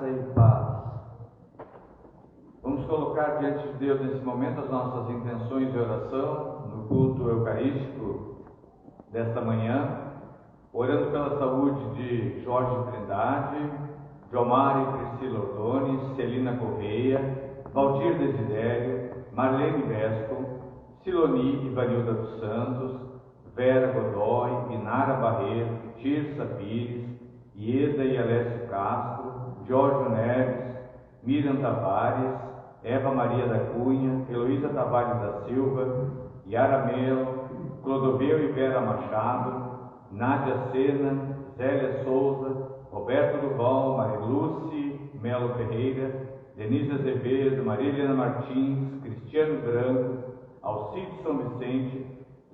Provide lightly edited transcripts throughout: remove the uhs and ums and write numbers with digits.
graça e paz. Vamos colocar diante de Deus nesse momento as nossas intenções de oração no culto eucarístico desta manhã, orando pela saúde de Jorge Trindade, Jomar e Priscila Ordones, Celina Correia, Valdir Desidério, Marlene Vesco, Siloni e Vanilda dos Santos, Vera Godoy, Inara Barreto, Tirsa Pires, Ieda e Alessio Castro, Jorge Neves, Miriam Tavares, Eva Maria da Cunha, Heloísa Tavares da Silva, Yara Melo, Clodoveu e Vera Machado, Nádia Sena, Zélia Souza, Roberto Duval, Mariluce Melo Ferreira, Denise Azevedo, Maria Helena Martins, Cristiano Branco, Alcides São Vicente,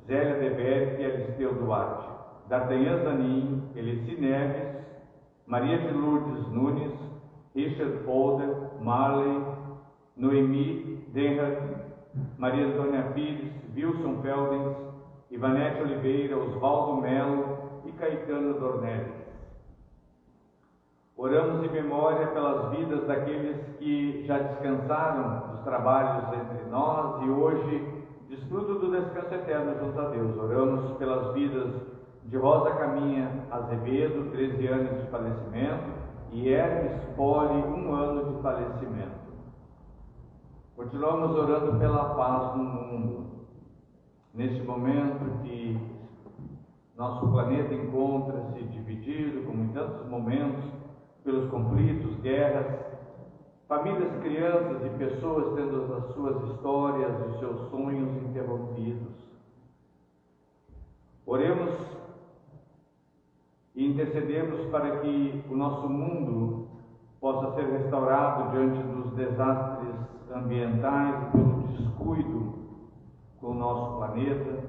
Zélia Deberti e Alisteu Duarte, D'Artagnan Zanin, Elici Neves, Maria de Lourdes Nunes, Richard Folder, Marley, Noemi Denhart, Maria Antônia Pires, Wilson Feldens, Ivanete Oliveira, Oswaldo Melo e Caetano Dornelles. Oramos em memória pelas vidas daqueles que já descansaram dos trabalhos entre nós e hoje desfrutam do descanso eterno junto a Deus. Oramos pelas vidas de Rosa Caminha Azevedo, 13 anos de falecimento, e Hermes Poli, 1 ano de falecimento. Continuamos orando pela paz no mundo. Neste momento que nosso planeta encontra-se dividido, como em tantos momentos, pelos conflitos, guerras, famílias, crianças e pessoas tendo as suas histórias e os seus sonhos interrompidos. Oremos e intercedemos para que o nosso mundo possa ser restaurado diante dos desastres ambientais e pelo descuido com o nosso planeta,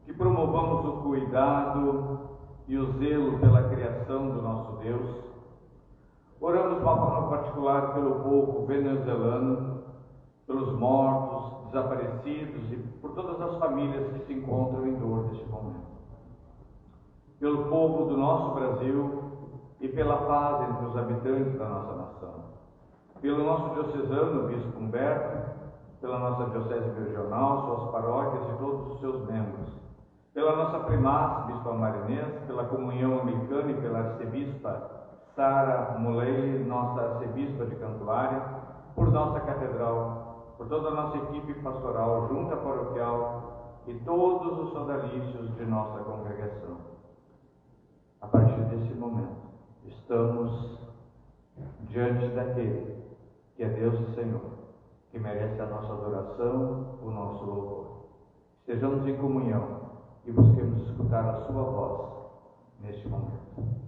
que promovamos o cuidado e o zelo pela criação do nosso Deus. Oramos de uma forma particular pelo povo venezuelano, pelos mortos, desaparecidos e por todas as famílias que se encontram em dor neste momento. Pelo povo do nosso Brasil e pela paz entre os habitantes da nossa nação. Pelo nosso diocesano, Bispo Humberto, pela nossa diocese regional, suas paróquias e todos os seus membros. Pela nossa primaz, Bispa Marinês, pela comunhão anglicana e pela arcebispa Sara Mulei, nossa arcebispa de Cantuária, por nossa catedral, por toda a nossa equipe pastoral, junta paroquial e todos os sodalícios de nossa congregação. A partir desse momento, estamos diante daquele que é Deus e Senhor, que merece a nossa adoração, o nosso louvor. Estejamos em comunhão e busquemos escutar a sua voz neste momento.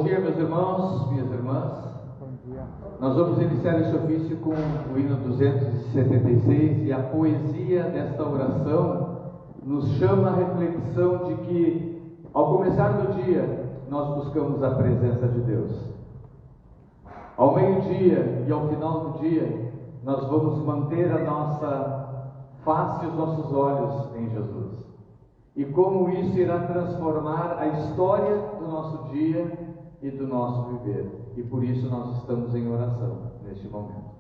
dia, meus irmãos, minhas irmãs. Bom dia. Nós vamos iniciar este ofício com o hino 276 e a poesia desta oração nos chama a reflexão de que, ao começar do dia, nós buscamos a presença de Deus. Ao meio-dia e ao final do dia, nós vamos manter a nossa face e os nossos olhos em Jesus. E como isso irá transformar a história do nosso dia e do nosso viver. E por isso nós estamos em oração neste momento.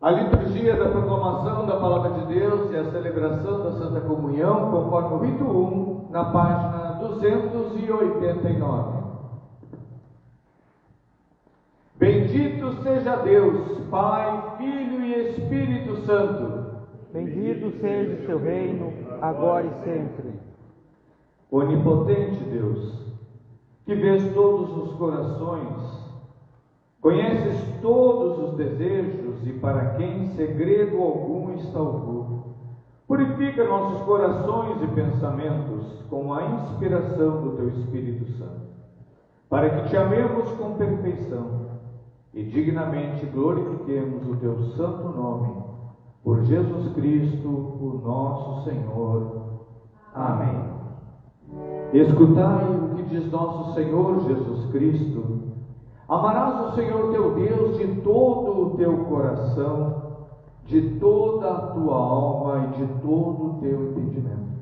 A liturgia da proclamação da Palavra de Deus e a celebração da Santa Comunhão, conforme o rito 1, na página 289. Bendito seja Deus, Pai, Filho e Espírito Santo. Bendito seja o seu reino, agora e sempre. Onipotente Deus, que vês todos os corações, conheces todos os desejos e para quem segredo algum está oculto. Purifica nossos corações e pensamentos com a inspiração do Teu Espírito Santo, para que Te amemos com perfeição e dignamente glorifiquemos o Teu santo nome, por Jesus Cristo, o nosso Senhor. Amém. Escutai o que diz nosso Senhor Jesus Cristo. Amarás o Senhor teu Deus de todo o teu coração, de toda a tua alma e de todo o teu entendimento.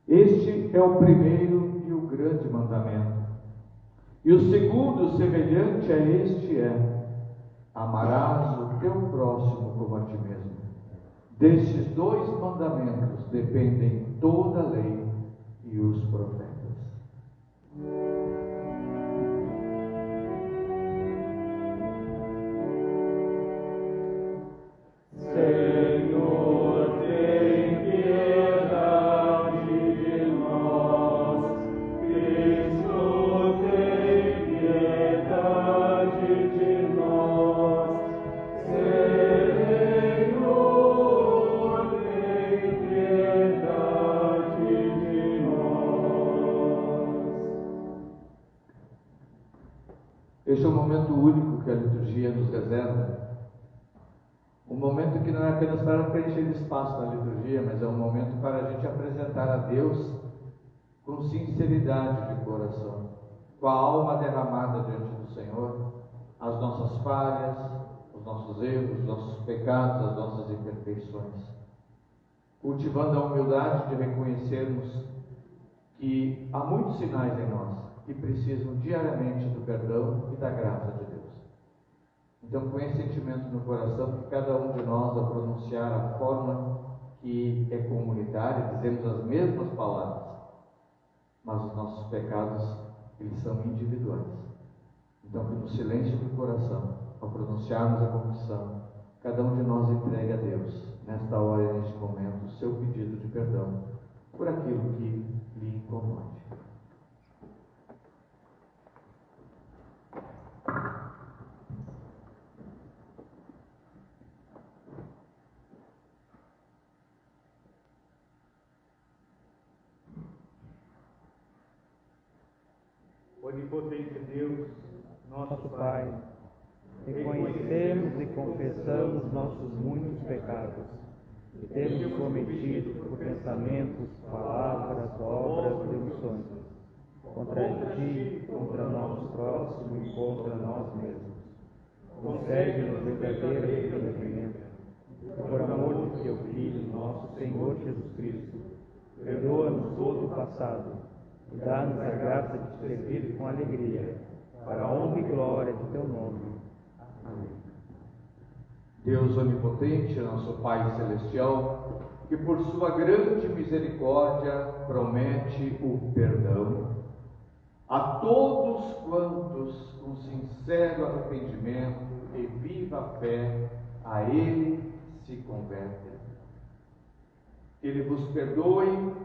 Este é o primeiro e o grande mandamento. E o segundo, semelhante a este, é: amarás o teu próximo como a ti mesmo. Destes dois mandamentos dependem toda a lei e os profetas. Este é um momento único que a liturgia nos reserva, Um momento que não é apenas para preencher espaço na liturgia, mas é um momento para a gente apresentar a Deus com sinceridade de coração, com a alma derramada diante do Senhor, as nossas falhas, os nossos erros, os nossos pecados, as nossas imperfeições, cultivando a humildade de reconhecermos que há muitos sinais em nós que precisam diariamente do perdão e da graça de Deus. Então, com esse sentimento no coração, que cada um de nós, ao pronunciar a forma que é comunitária, dizemos as mesmas palavras, mas os nossos pecados, eles são individuais. Então, que no silêncio do coração, ao pronunciarmos a confissão, cada um de nós entregue a Deus, nesta hora e neste momento, o seu pedido de perdão por aquilo que lhe incomode. Onipotente Deus, Nosso Pai, reconhecemos e confessamos nossos muitos pecados que temos cometido por pensamentos, palavras, obras e omissões, contra Ti, contra nosso próximo e contra nós mesmos. Concede-nos verdadeiro arrependimento, por amor do Teu Filho, nosso Senhor Jesus Cristo. Perdoa-nos todo o passado e dá-nos a graça de Te servir com alegria, para a honra e glória de Teu nome. Amém. Deus onipotente, nosso Pai celestial, que por sua grande misericórdia promete o perdão a todos quantos com sincero arrependimento e viva fé a Ele se convertem. Que Ele vos perdoe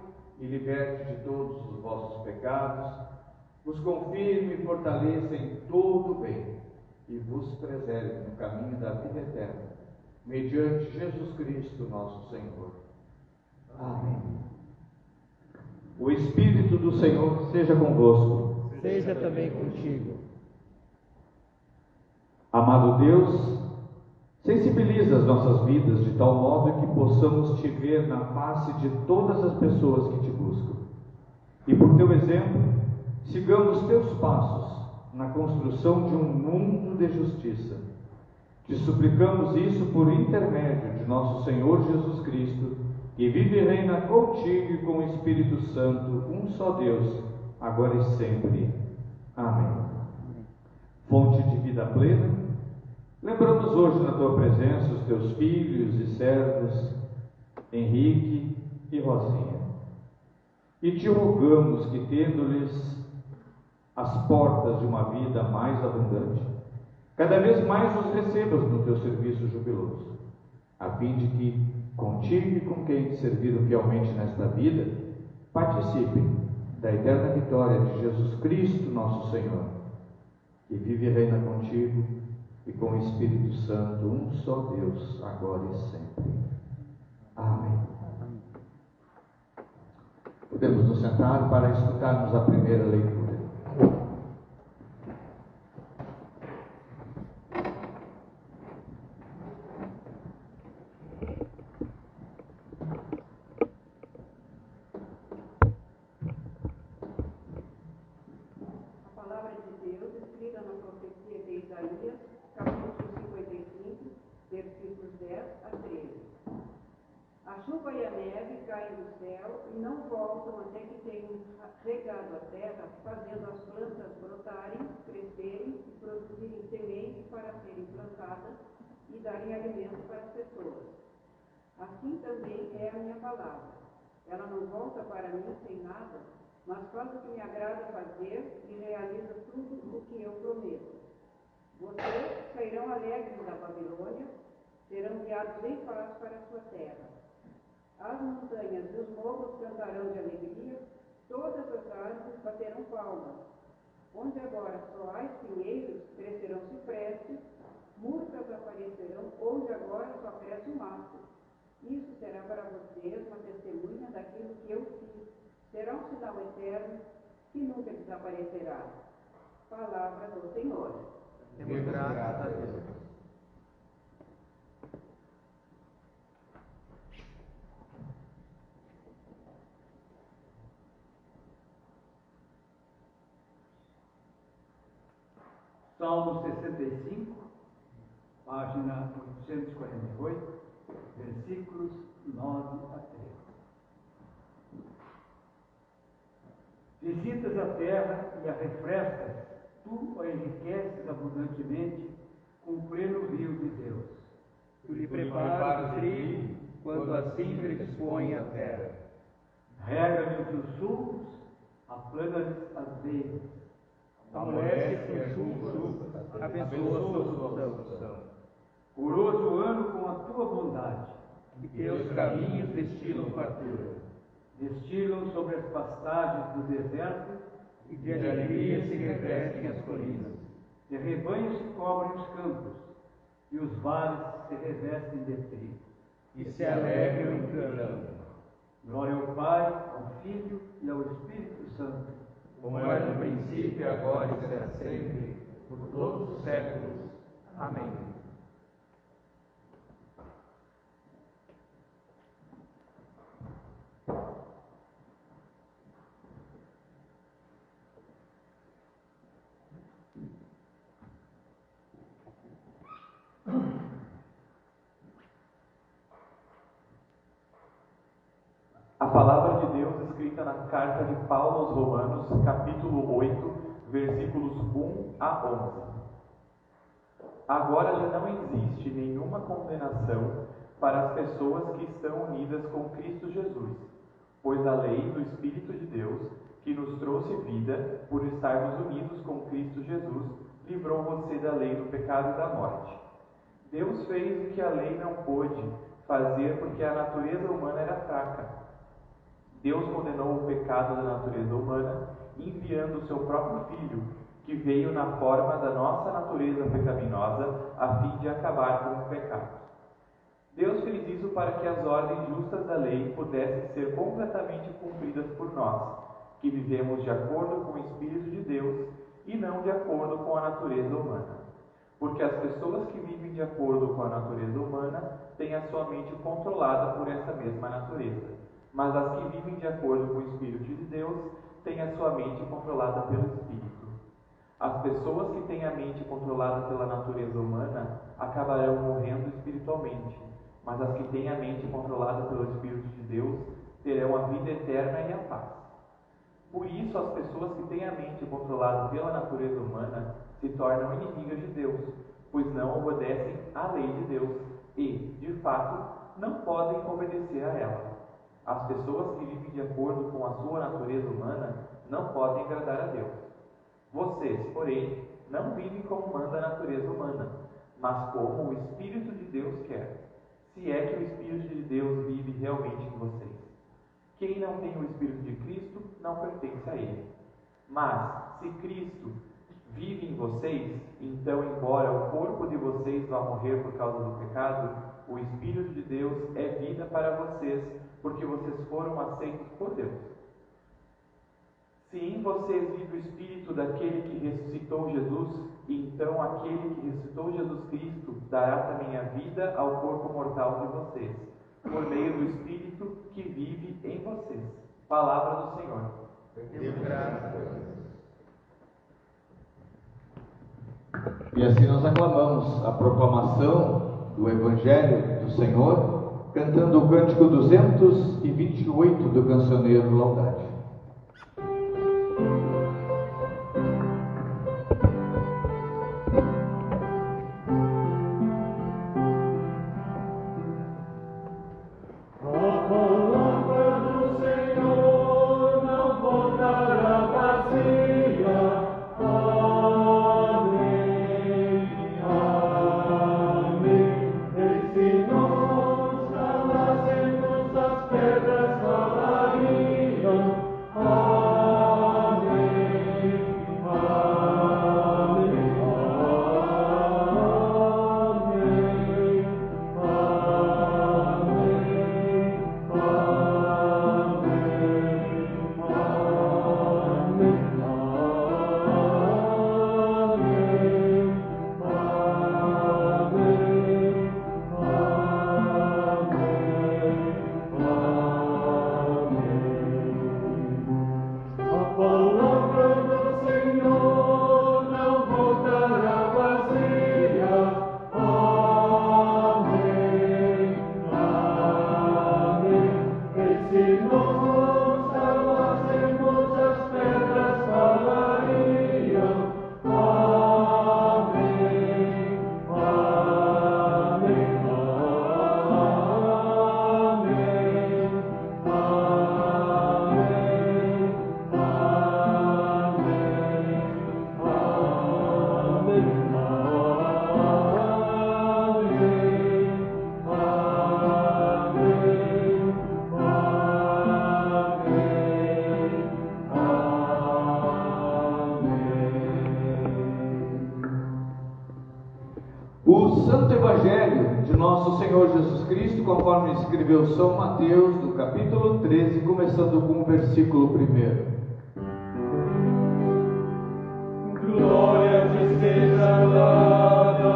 e liberte de todos os vossos pecados, vos confirme e fortaleça em todo o bem e vos preserve no caminho da vida eterna, mediante Jesus Cristo nosso Senhor. Amém. O Espírito do Senhor seja convosco. Seja também contigo. Amado Deus, sensibiliza as nossas vidas de tal modo que possamos Te ver na face de todas as pessoas que Te buscam. E por Teu exemplo, sigamos Teus passos na construção de um mundo de justiça. Te suplicamos isso por intermédio de nosso Senhor Jesus Cristo, que vive e reina contigo e com o Espírito Santo, um só Deus, agora e sempre. Amém. Fonte de vida plena, lembramos hoje na Tua presença os Teus filhos e servos, Henrique e Rosinha, e Te rogamos que, tendo-lhes as portas de uma vida mais abundante, cada vez mais os recebas no Teu serviço jubiloso, a fim de que, contigo e com quem Te serviram fielmente nesta vida, participem da eterna vitória de Jesus Cristo, nosso Senhor, que vive e reina contigo e com o Espírito Santo, um só Deus, agora e sempre. Amém. Podemos nos sentar para escutarmos a primeira leitura. E não voltam até que tenham regado a terra, fazendo as plantas brotarem, crescerem e produzirem sementes para serem plantadas e darem alimento para as pessoas. Assim também é a minha palavra. Ela não volta para mim sem nada, mas faz o que me agrada fazer e realiza tudo o que eu prometo. Vocês sairão alegres da Babilônia, serão guiados em paz para a sua terra. As montanhas e os morros cantarão de alegria, todas as árvores baterão palmas. Onde agora só há espinheiros, crescerão ciprestes, murtas aparecerão, onde agora só cresce o mato. Isso será para vocês uma testemunha daquilo que eu fiz. Será um sinal eterno que nunca desaparecerá. Palavra do Senhor. Demos graças a Deus. Salmo 65, página 848, versículos 9 a 13. Visitas a terra e a refrescas, tu a enriqueces abundantemente com o pleno rio de Deus. Tu lhe preparas o trigo, quando assim lhe dispõe a terra. Rega-lhe os teus sulcos, aplana-lhes as veias. Amolece com chuvas, abençoa sua produção. Coroas o ano com a tua bondade. E teus caminhos destilam fartura. Destilam sobre as pastagens do deserto, E de alegria se revestem as colinas. de rebanhos se cobrem os campos, e os vales se revestem de trigo. E se alegram em clamor. Glória ao Pai, ao Filho e ao Espírito Santo. Como era no princípio, agora e será sempre, por todos os séculos. Amém. A palavra de Deus escrita na carta de Paulo aos Romanos, capítulo 8, versículos 1 a 11. Agora já não existe nenhuma condenação para as pessoas que estão unidas com Cristo Jesus, pois a lei do Espírito de Deus, que nos trouxe vida por estarmos unidos com Cristo Jesus, livrou você da lei do pecado e da morte. Deus fez o que a lei não pôde fazer porque a natureza humana era fraca. Deus condenou o pecado da natureza humana, enviando o seu próprio Filho, que veio na forma da nossa natureza pecaminosa, a fim de acabar com o pecado. Deus fez isso para que as ordens justas da lei pudessem ser completamente cumpridas por nós, que vivemos de acordo com o Espírito de Deus e não de acordo com a natureza humana. Porque as pessoas que vivem de acordo com a natureza humana têm a sua mente controlada por essa mesma natureza. Mas as que vivem de acordo com o Espírito de Deus têm a sua mente controlada pelo Espírito. As pessoas que têm a mente controlada pela natureza humana acabarão morrendo espiritualmente, mas as que têm a mente controlada pelo Espírito de Deus terão a vida eterna e a paz. Por isso, as pessoas que têm a mente controlada pela natureza humana se tornam inimigas de Deus, pois não obedecem à lei de Deus e, de fato, não podem obedecer a ela. As pessoas que vivem de acordo com a sua natureza humana não podem agradar a Deus. Vocês, porém, não vivem como manda a natureza humana, mas como o Espírito de Deus quer, se é que o Espírito de Deus vive realmente em vocês. Quem não tem o Espírito de Cristo não pertence a Ele. Mas, se Cristo vive em vocês, então, embora o corpo de vocês vá morrer por causa do pecado, o Espírito de Deus é vida para vocês, porque vocês foram aceitos por Deus. Se em vocês vive o Espírito daquele que ressuscitou Jesus, então aquele que ressuscitou Jesus Cristo dará também a vida ao corpo mortal de vocês, por meio do Espírito que vive em vocês. Palavra do Senhor. Deus graças a Deus. E assim nós aclamamos a proclamação do Evangelho do Senhor, cantando o cântico 228 do cancioneiro Laudate. Pedras falaria O Santo Evangelho de Nosso Senhor Jesus Cristo, conforme escreveu São Mateus, no capítulo 13, começando com o versículo 1. Glória te seja dada,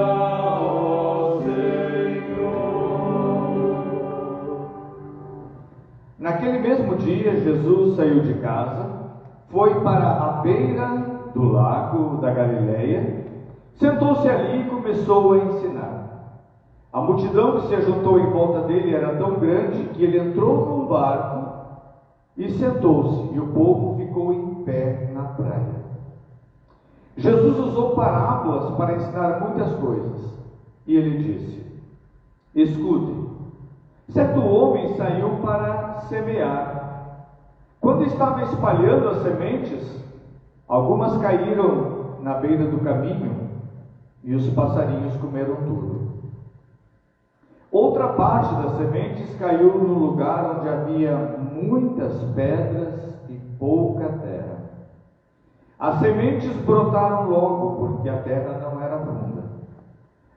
ó Senhor. Naquele mesmo dia, Jesus saiu de casa, foi para a beira do lago da Galileia, sentou-se ali e começou a ensinar. A multidão que se ajuntou em volta dele era tão grande que ele entrou num barco e sentou-se, e o povo ficou em pé na praia. Jesus usou parábolas para ensinar muitas coisas, e ele disse: escutem, certo homem saiu para semear. Quando estava espalhando as sementes, algumas caíram na beira do caminho, e os passarinhos comeram tudo. Outra parte das sementes caiu no lugar onde havia muitas pedras e pouca terra. As sementes brotaram logo, porque a terra não era funda.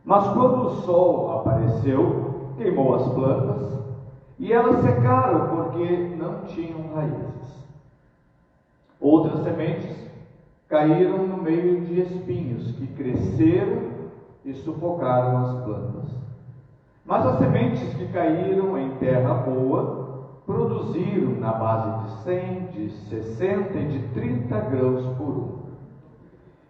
Mas quando o sol apareceu, queimou as plantas, e elas secaram, porque não tinham raízes. Outras sementes caíram no meio de espinhos, que cresceram e sufocaram as plantas. Mas as sementes que caíram em terra boa produziram na base de 100, de 60 e de 30 grãos por um.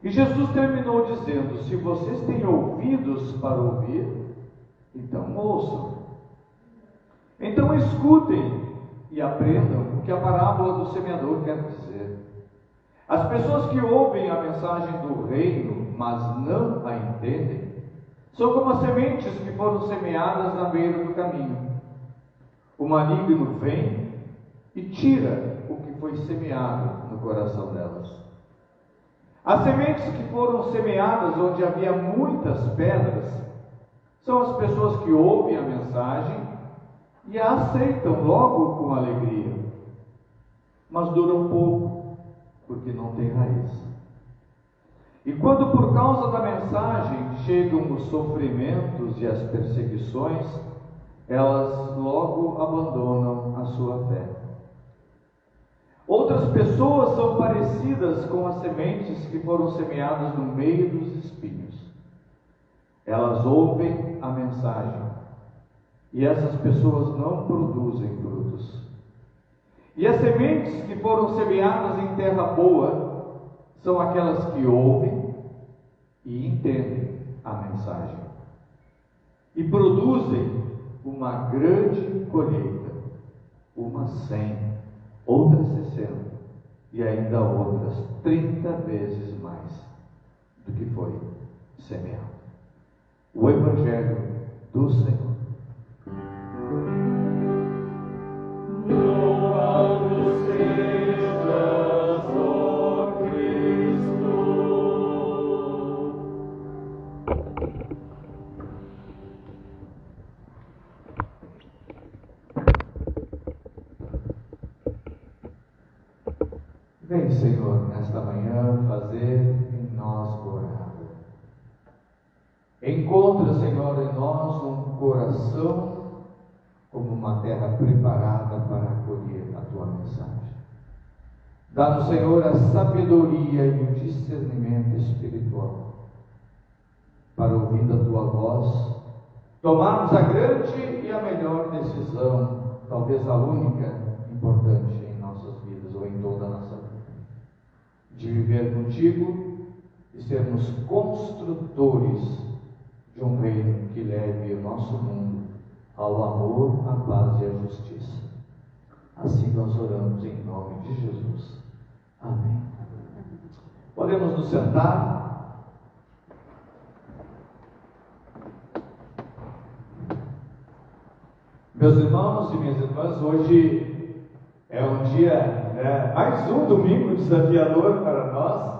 E Jesus terminou dizendo: se vocês têm ouvidos para ouvir, então ouçam. Então escutem e aprendam o que a parábola do semeador quer dizer. As pessoas que ouvem a mensagem do reino, mas não a entendem, são como as sementes que foram semeadas na beira do caminho. O maligno vem e tira o que foi semeado no coração delas. As sementes que foram semeadas onde havia muitas pedras são as pessoas que ouvem a mensagem e a aceitam logo com alegria, mas duram pouco, porque não tem raiz. E quando por causa da mensagem chegam os sofrimentos e as perseguições, elas logo abandonam a sua fé. Outras pessoas são parecidas com as sementes que foram semeadas no meio dos espinhos. Elas ouvem a mensagem, e essas pessoas não produzem frutos. E as sementes que foram semeadas em terra boa são aquelas que ouvem e entendem a mensagem e produzem uma grande colheita, umas 100, outras 60 e ainda outras 30 vezes mais do que foi semeado. O Evangelho do Senhor. Louvado sejas, ó Cristo. Vem, Senhor, nesta manhã fazer em nós morada. Encontra, Senhor, em nós um coração como uma terra preparada para acolher a Tua mensagem. Dá-nos, Senhor, a sabedoria e o discernimento espiritual para, ouvindo a Tua voz, tomarmos a grande e a melhor decisão, talvez a única importante em nossas vidas ou em toda a nossa vida, de viver contigo e sermos construtores de um reino que leve o nosso mundo ao amor, à paz e à justiça. Assim nós oramos em nome de Jesus. Amém. Podemos nos sentar? Meus irmãos e minhas irmãs, hoje é um dia, mais um domingo desafiador para nós.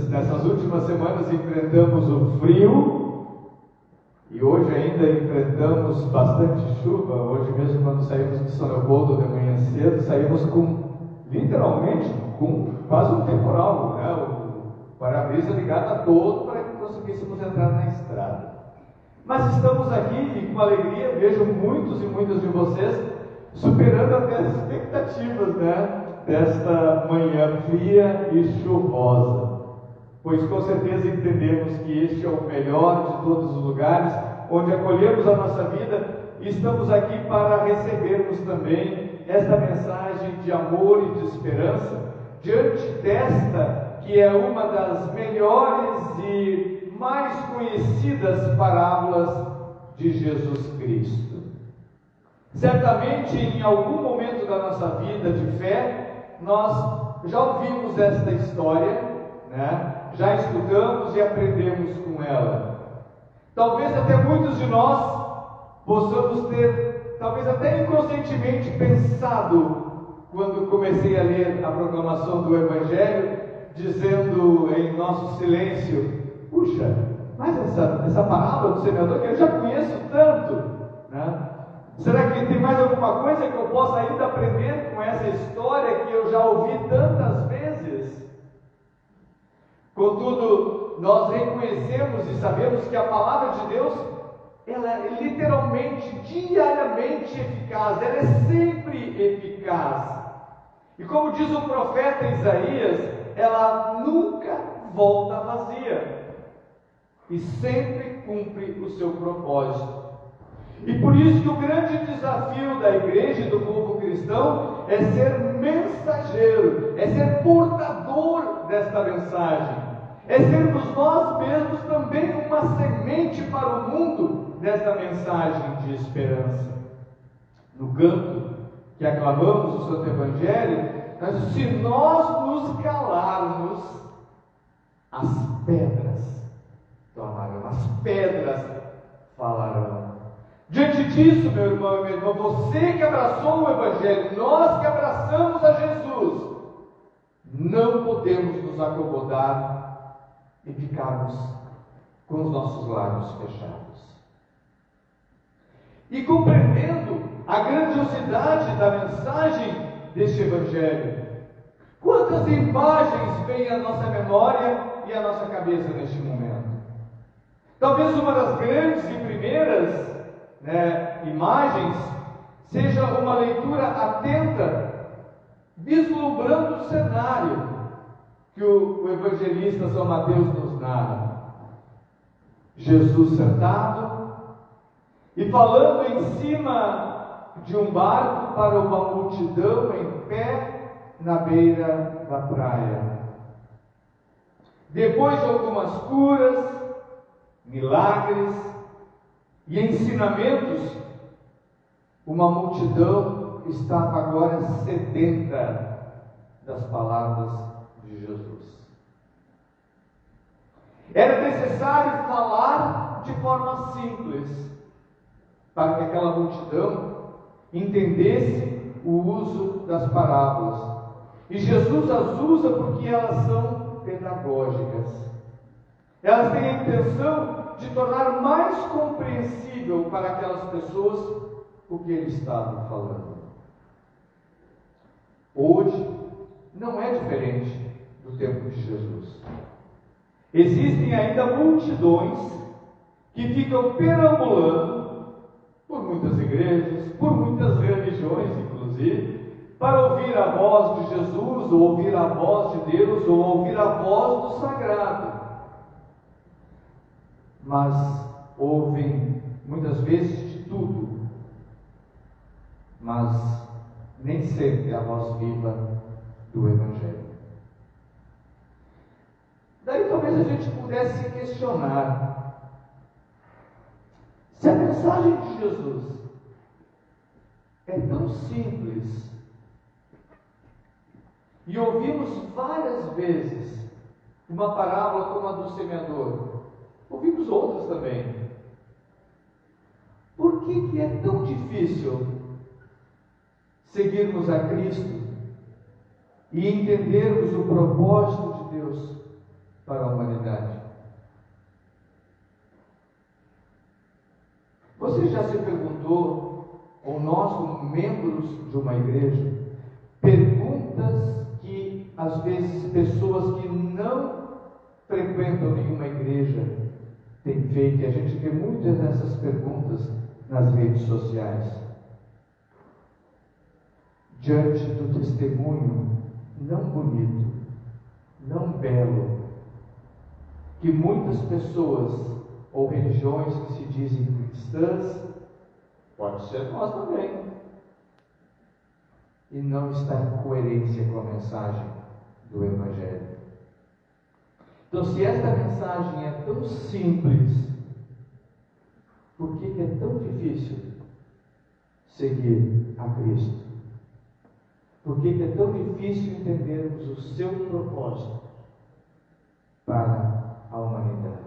Nessas últimas semanas enfrentamos o frio e hoje ainda enfrentamos bastante chuva. Hoje mesmo, quando saímos de São Leopoldo de manhã cedo, saímos literalmente com quase um temporal, o para-brisa ligado a todo para conseguíssemos entrar na estrada. Mas estamos aqui e com alegria vejo muitos e muitas de vocês superando até as expectativas, né, desta manhã fria e chuvosa, pois com certeza entendemos que este é o melhor de todos os lugares onde acolhemos a nossa vida e estamos aqui para recebermos também esta mensagem de amor e de esperança diante desta que é uma das melhores e mais conhecidas parábolas de Jesus Cristo. Certamente, em algum momento da nossa vida de fé, nós já ouvimos esta história, né? Já escutamos e aprendemos com ela. Talvez até muitos de nós possamos ter, talvez até inconscientemente pensado, quando comecei a ler a proclamação do Evangelho, dizendo em nosso silêncio: puxa, mas essa parábola do semeador que eu já conheço tanto, né? Será que tem mais alguma coisa que eu possa ainda aprender com essa história que eu já ouvi tantas vezes? Contudo, nós reconhecemos e sabemos que a palavra de Deus, ela é literalmente, diariamente eficaz, ela é sempre eficaz. E como diz o profeta Isaías, ela nunca volta vazia e sempre cumpre o seu propósito. E por isso que o grande desafio da igreja e do povo cristão é ser mensageiro, é ser portador desta mensagem, é sermos nós mesmos também uma semente para o mundo desta mensagem de esperança. No canto que aclamamos o Santo Evangelho, se nós nos calarmos, as pedras clamarão, as pedras falarão. Diante disso, meu irmão e minha irmã, você que abraçou o Evangelho, nós que abraçamos a Jesus, não podemos nos acomodar e ficarmos com os nossos lábios fechados. E compreendendo a grandiosidade da mensagem deste Evangelho, quantas imagens vêm à nossa memória e à nossa cabeça neste momento? Talvez uma das grandes e primeiras imagens seja uma leitura atenta, vislumbrando o cenário que o evangelista São Mateus nos narra. Jesus sentado e falando em cima de um barco para uma multidão em pé na beira da praia. Depois de algumas curas, milagres e ensinamentos, uma multidão estava agora sedenta das palavras de Jesus. Era necessário falar de forma simples, para que aquela multidão entendesse o uso das parábolas. E Jesus as usa porque elas são pedagógicas. Elas têm a intenção de tornar mais compreensível para aquelas pessoas o que ele estava falando. Hoje não é diferente do tempo de Jesus. Existem ainda multidões que ficam perambulando por muitas igrejas, por muitas religiões inclusive, para ouvir a voz de Jesus, ou ouvir a voz de Deus, ou ouvir a voz do sagrado. Mas ouvem muitas vezes de tudo, mas nem sempre a voz viva do Evangelho. Daí talvez a gente pudesse questionar: se a mensagem de Jesus é tão simples, e ouvimos várias vezes uma parábola como a do semeador, ouvimos outras também, por que é tão difícil seguirmos a Cristo e entendermos o propósito de Deus para a humanidade? Você já se perguntou, ou nós como membros de uma igreja, perguntas que às vezes pessoas que não frequentam nenhuma igreja têm feito, e a gente vê muitas dessas perguntas nas redes sociais. Diante do testemunho não bonito, não belo, que muitas pessoas ou religiões que se dizem cristãs, pode ser nós também, e não está em coerência com a mensagem do Evangelho. Então, se esta mensagem é tão simples, por que é tão difícil seguir a Cristo? Por que é tão difícil entendermos o seu propósito para a humanidade?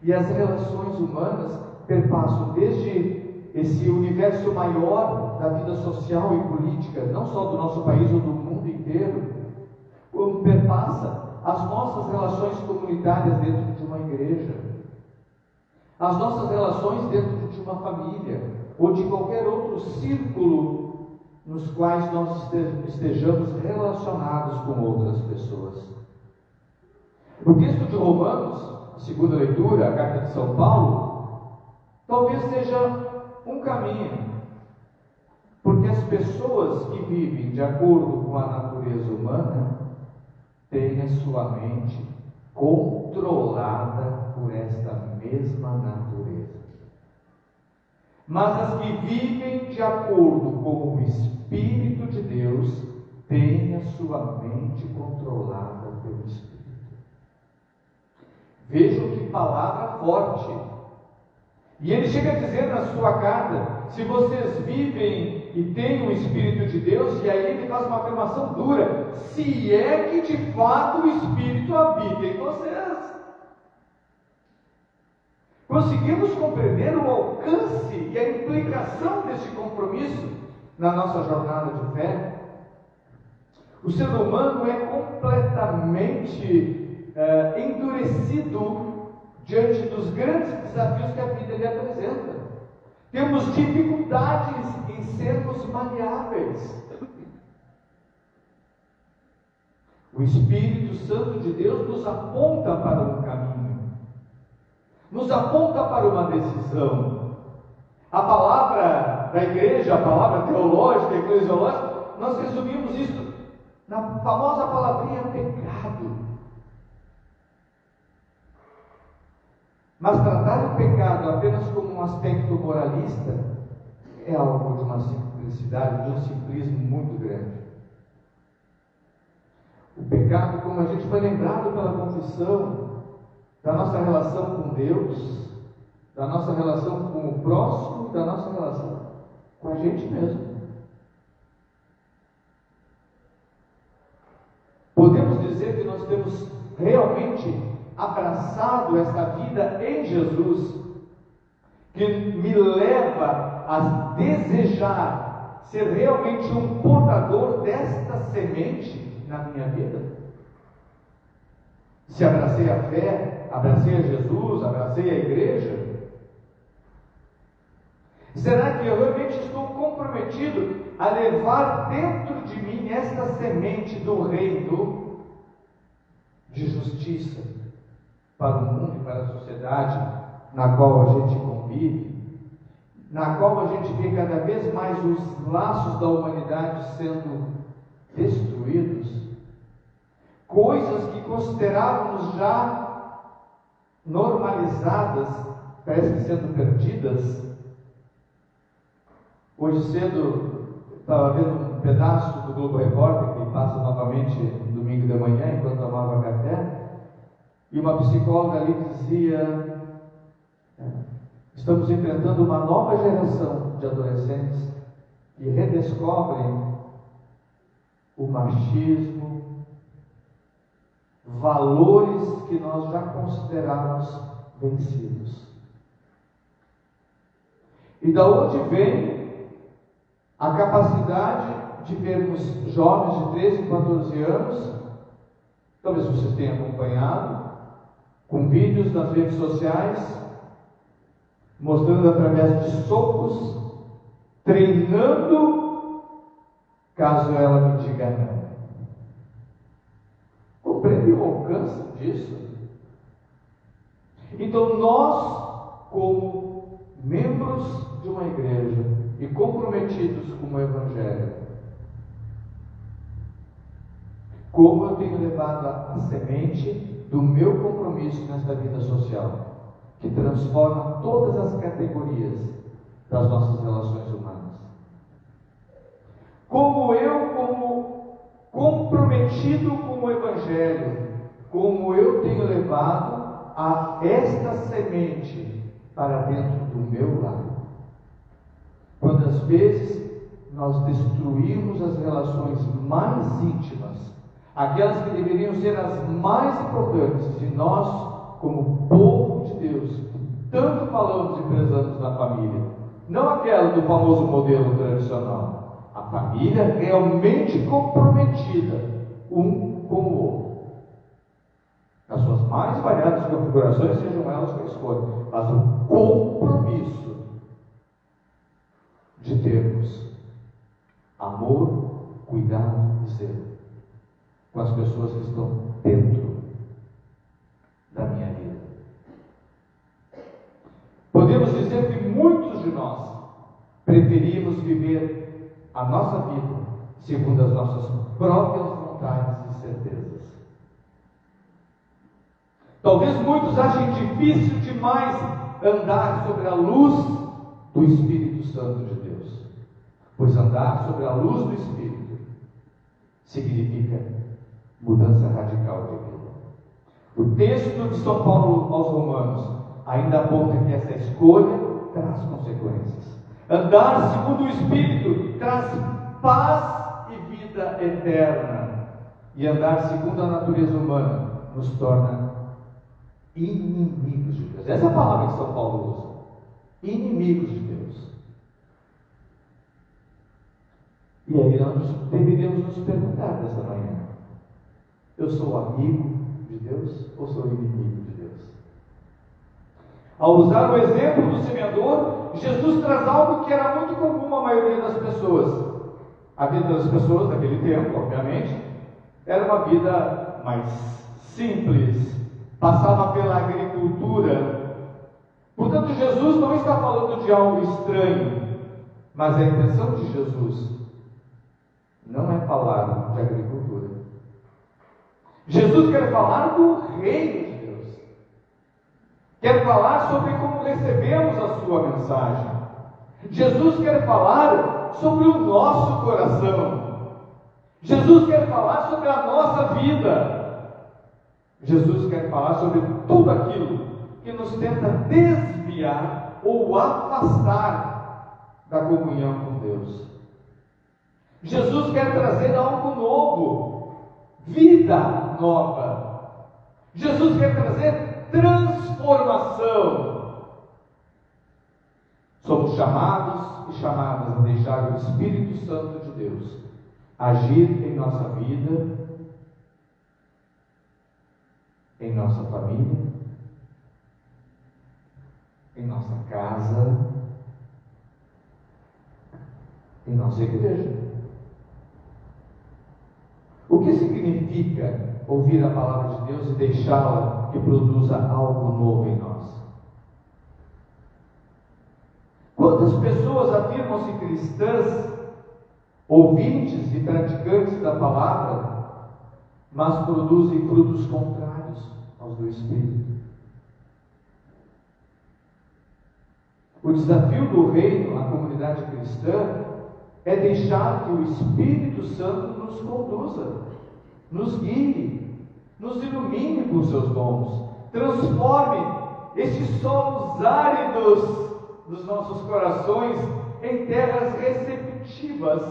E as relações humanas perpassam desde esse universo maior da vida social e política, não só do nosso país ou do mundo inteiro, como perpassa as nossas relações comunitárias dentro de uma igreja, as nossas relações dentro de uma família, ou de qualquer outro círculo nos quais nós estejamos relacionados com outras pessoas. O texto de Romanos, a segunda leitura, a carta de São Paulo, talvez seja um caminho, porque as pessoas que vivem de acordo com a natureza humana têm a sua mente controlada por esta mesma natureza. Mas as que vivem de acordo com o Espírito de Deus têm a sua mente controlada pelo Espírito. Vejam que palavra forte. E ele chega a dizer na sua carta: se vocês vivem e têm o Espírito de Deus, e aí ele faz uma afirmação dura: se é que de fato o Espírito habita em vocês. Conseguimos compreender o alcance e a implicação desse compromisso na nossa jornada de fé? O ser humano é completamente endurecido diante dos grandes desafios que a vida lhe apresenta. Temos dificuldades em sermos maleáveis. O Espírito Santo de Deus nos aponta para um caminho, nos aponta para uma decisão. A palavra da igreja, a palavra teológica, eclesiológica, nós resumimos isso na famosa palavrinha pecado. Mas tratar o pecado apenas como um aspecto moralista é algo de uma simplicidade, de um simplismo muito grande. O pecado, como a gente foi lembrado pela confissão, da nossa relação com Deus, da nossa relação com o próximo, da nossa relação com a gente mesmo. Podemos dizer que nós temos realmente abraçado esta vida em Jesus, que me leva a desejar ser realmente um portador desta semente na minha vida. Se abracei a fé, abracei a Jesus, abracei a igreja, será que eu realmente estou comprometido a levar dentro de mim esta semente do reino de justiça para o mundo e para a sociedade na qual a gente convive, na qual a gente vê cada vez mais os laços da humanidade sendo destruídos, coisas que considerávamos já normalizadas, parecem sendo perdidas. Hoje cedo estava vendo um pedaço do Globo Repórter, que passa novamente no domingo de manhã, enquanto tomava café, e uma psicóloga ali dizia: estamos enfrentando uma nova geração de adolescentes que redescobrem o machismo, valores que nós já considerávamos vencidos. E da onde vem a capacidade de vermos jovens de 13, 14 anos, talvez vocês tenham acompanhado, com vídeos nas redes sociais, mostrando através de socos, treinando, caso ela me diga não. Como compreende o alcance disso? Então nós, como membros de uma igreja e comprometidos com o Evangelho, como eu tenho levado a semente do meu compromisso nesta vida social, que transforma todas as categorias das nossas relações humanas. Como eu, como comprometido com o Evangelho, como eu tenho levado a esta semente para dentro do meu lar. Quantas vezes nós destruímos as relações mais íntimas, aquelas que deveriam ser as mais importantes, e nós, como povo de Deus, tanto falamos e prezamos na família, não aquela do famoso modelo tradicional, a família realmente comprometida um com o outro, nas suas mais variadas configurações, sejam elas quais forem, mas o compromisso de termos amor, cuidado e zelo com as pessoas que estão dentro da minha vida. Podemos dizer que muitos de nós preferimos viver a nossa vida segundo as nossas próprias vontades e certezas. Talvez muitos achem difícil demais andar sobre a luz do Espírito Santo de Deus, pois andar sobre a luz do Espírito significa mudança radical de vida. O texto de São Paulo aos Romanos ainda aponta que essa escolha traz consequências. Andar segundo o Espírito traz paz e vida eterna, e andar segundo a natureza humana nos torna inimigos de Deus. Essa é a palavra que São Paulo usa. Inimigos de Deus. E aí nós deveríamos nos perguntar nessa manhã: eu sou amigo de Deus ou sou inimigo de Deus? Ao usar o exemplo do semeador, Jesus traz algo que era muito comum à maioria das pessoas. A vida das pessoas naquele tempo, obviamente, era uma vida mais simples, passava pela agricultura. Portanto, Jesus não está falando de algo estranho, mas a intenção de Jesus não é falar de agricultura. Jesus quer falar do reino de Deus, quer falar sobre como recebemos a sua mensagem. Jesus quer falar sobre o nosso coração. Jesus quer falar sobre a nossa vida. Jesus quer falar sobre tudo aquilo que nos tenta desviar ou afastar da comunhão com Deus. Jesus quer trazer algo novo, vida nova. Jesus quer trazer transformação. Somos chamados e chamadas a deixar o Espírito Santo de Deus agir em nossa vida, em nossa família, em nossa casa, em nossa igreja. O que significa ouvir a palavra de Deus e deixá-la que produza algo novo em nós? Quantas pessoas afirmam-se cristãs, ouvintes e praticantes da palavra, mas produzem frutos contrários aos do Espírito? O desafio do reino à comunidade cristã é deixar que o Espírito Santo nos conduza, nos guie, nos ilumine com seus dons, transforme estes solos áridos dos nossos corações em terras receptivas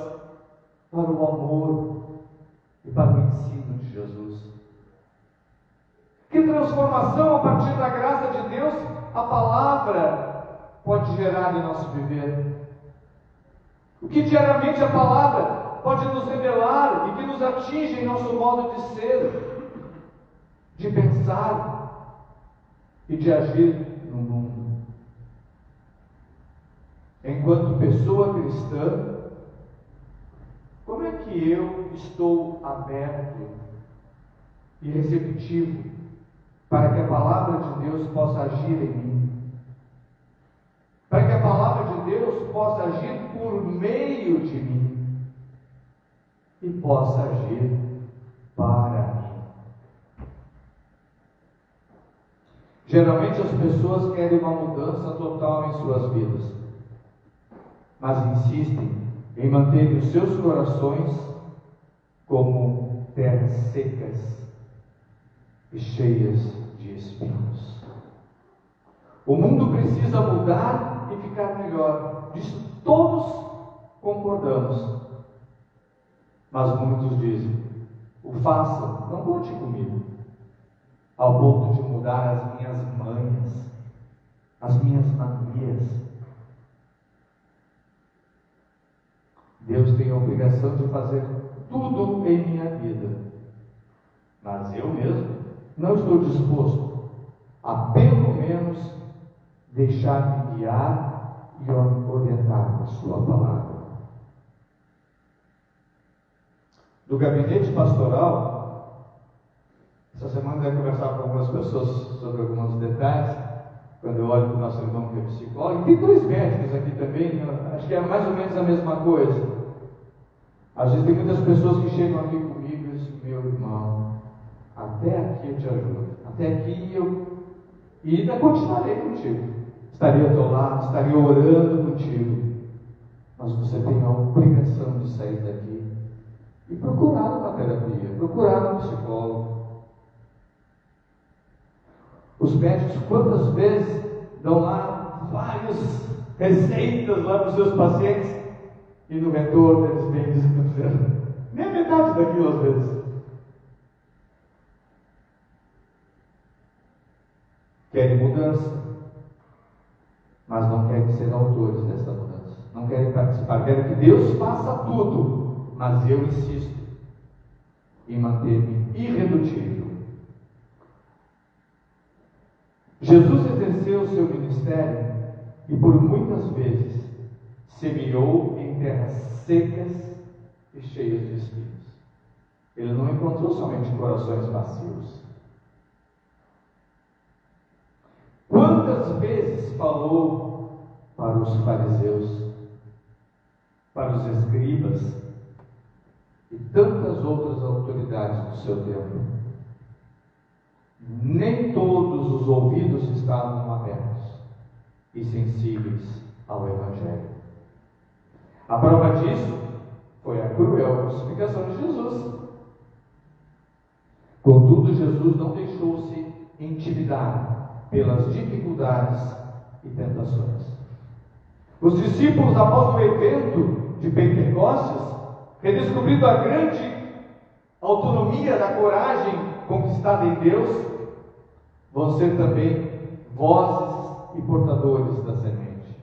para o amor e para o ensino de Jesus. Que transformação a partir da graça de Deus a palavra pode gerar em nosso viver. O que diariamente a palavra pode nos revelar e que nos atinge em nosso modo de ser, de pensar e de agir no mundo. Enquanto pessoa cristã, como é que eu estou aberto e receptivo para que a palavra de Deus possa agir em mim. Para que a palavra de Deus possa agir por meio de mim e possa agir para mim. Geralmente as pessoas querem uma mudança total em suas vidas, mas insistem em manter os seus corações como terras secas e cheias de espinhos. O mundo precisa mudar e ficar melhor. Disso todos concordamos. Mas muitos dizem: o faça, não conte comigo, ao ponto de mudar as minhas manhas, as minhas manias. Deus tem a obrigação de fazer tudo em minha vida, mas eu mesmo não estou disposto a pelo menos deixar-me guiar e orientar a sua palavra. Do gabinete pastoral, essa semana eu ia conversar com algumas pessoas sobre alguns detalhes, quando eu olho para o nosso irmão que é psicólogo, e tem 2 médicos aqui também, acho que é mais ou menos a mesma coisa. Às vezes tem muitas pessoas que chegam aqui comigo e dizem: meu irmão, até aqui eu te ajudo, até aqui e ainda continuarei contigo, estarei ao teu lado, estarei orando contigo, mas você tem a obrigação de sair daqui e procurar uma terapia, procurar um psicólogo. Os médicos quantas vezes dão lá várias receitas lá para os seus pacientes e no retorno eles vêm dizendo nem a metade daquilo às vezes. Querem mudança, mas não querem ser autores dessa mudança, não querem participar, querem que Deus faça tudo, mas eu insisto em manter-me irredutível. Jesus exerceu o seu ministério e por muitas vezes semeou em terras secas e cheias de espinhos. Ele não encontrou somente corações vazios. Quantas vezes falou para os fariseus, para os escribas e tantas outras autoridades do seu tempo? Nem todos os ouvidos estavam abertos e sensíveis ao Evangelho. A prova disso foi a cruel crucificação de Jesus. Contudo, Jesus não deixou-se intimidar pelas dificuldades e tentações. Os discípulos, após o evento de Pentecostes, redescobrindo a grande autonomia da coragem conquistada em Deus, vão ser também vozes e portadores da semente.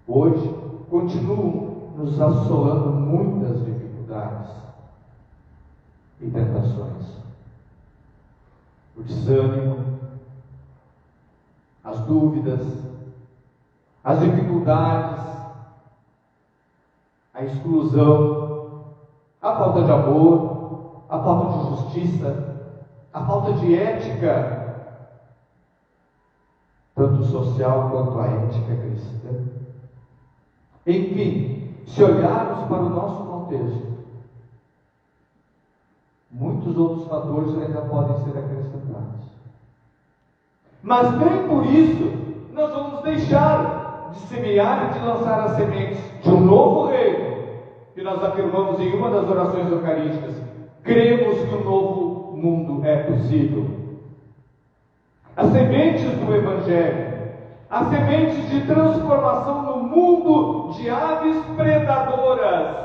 Hoje, continuam nos assolando muitas dificuldades e tentações. O desânimo, as dúvidas, as dificuldades, a exclusão, a falta de amor, a falta de justiça, a falta de ética, tanto social quanto a ética cristã. Enfim, se olharmos para o nosso contexto, muitos outros fatores ainda podem ser acrescentados. Mas nem por isso nós vamos deixar de semear e de lançar as sementes de um novo reino, que nós afirmamos em uma das orações eucarísticas. Cremos que um novo mundo é possível. As sementes do Evangelho, as sementes de transformação no mundo de aves predadoras,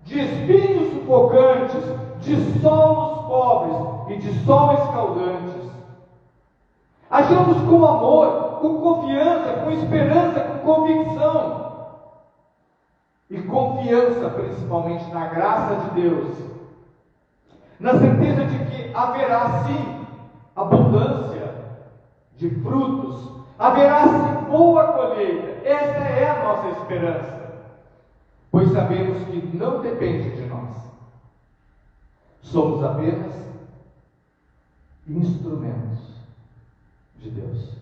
de espinhos sufocantes, de solos pobres e de sol escaldantes. Ajamos com amor, com confiança, com esperança, com convicção e confiança principalmente na graça de Deus, na certeza de que haverá sim abundância de frutos, haverá sim boa colheita. Essa é a nossa esperança, pois sabemos que não depende de nós, Somos apenas instrumentos de Deus,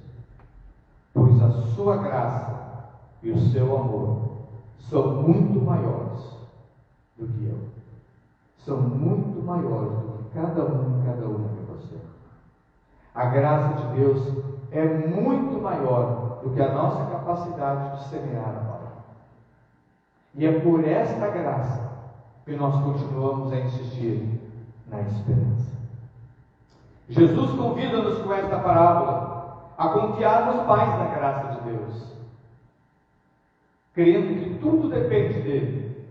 pois a sua graça e o seu amor são muito maiores do que eu, são muito maiores do que cada um e cada uma de você. A graça de Deus é muito maior do que a nossa capacidade de semear a palavra. E é por esta graça que nós continuamos a insistir na esperança. Jesus convida-nos com esta parábola a confiar nos pais da graça de Deus, crendo que tudo depende dele,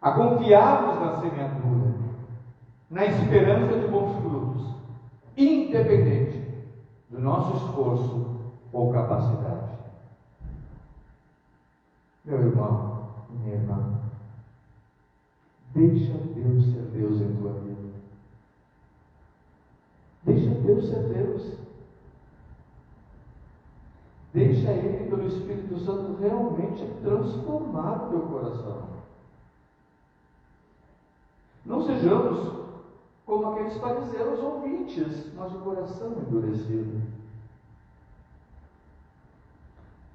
a confiarmos na semeadura, na esperança de bons frutos, independente do nosso esforço ou capacidade. Meu irmão, minha irmã, deixa Deus ser Deus em tua vida. Deixa Deus ser Deus. Deixa Ele, pelo Espírito Santo, realmente transformar o teu coração. Não sejamos como aqueles fariseus ouvintes, mas o coração endurecido.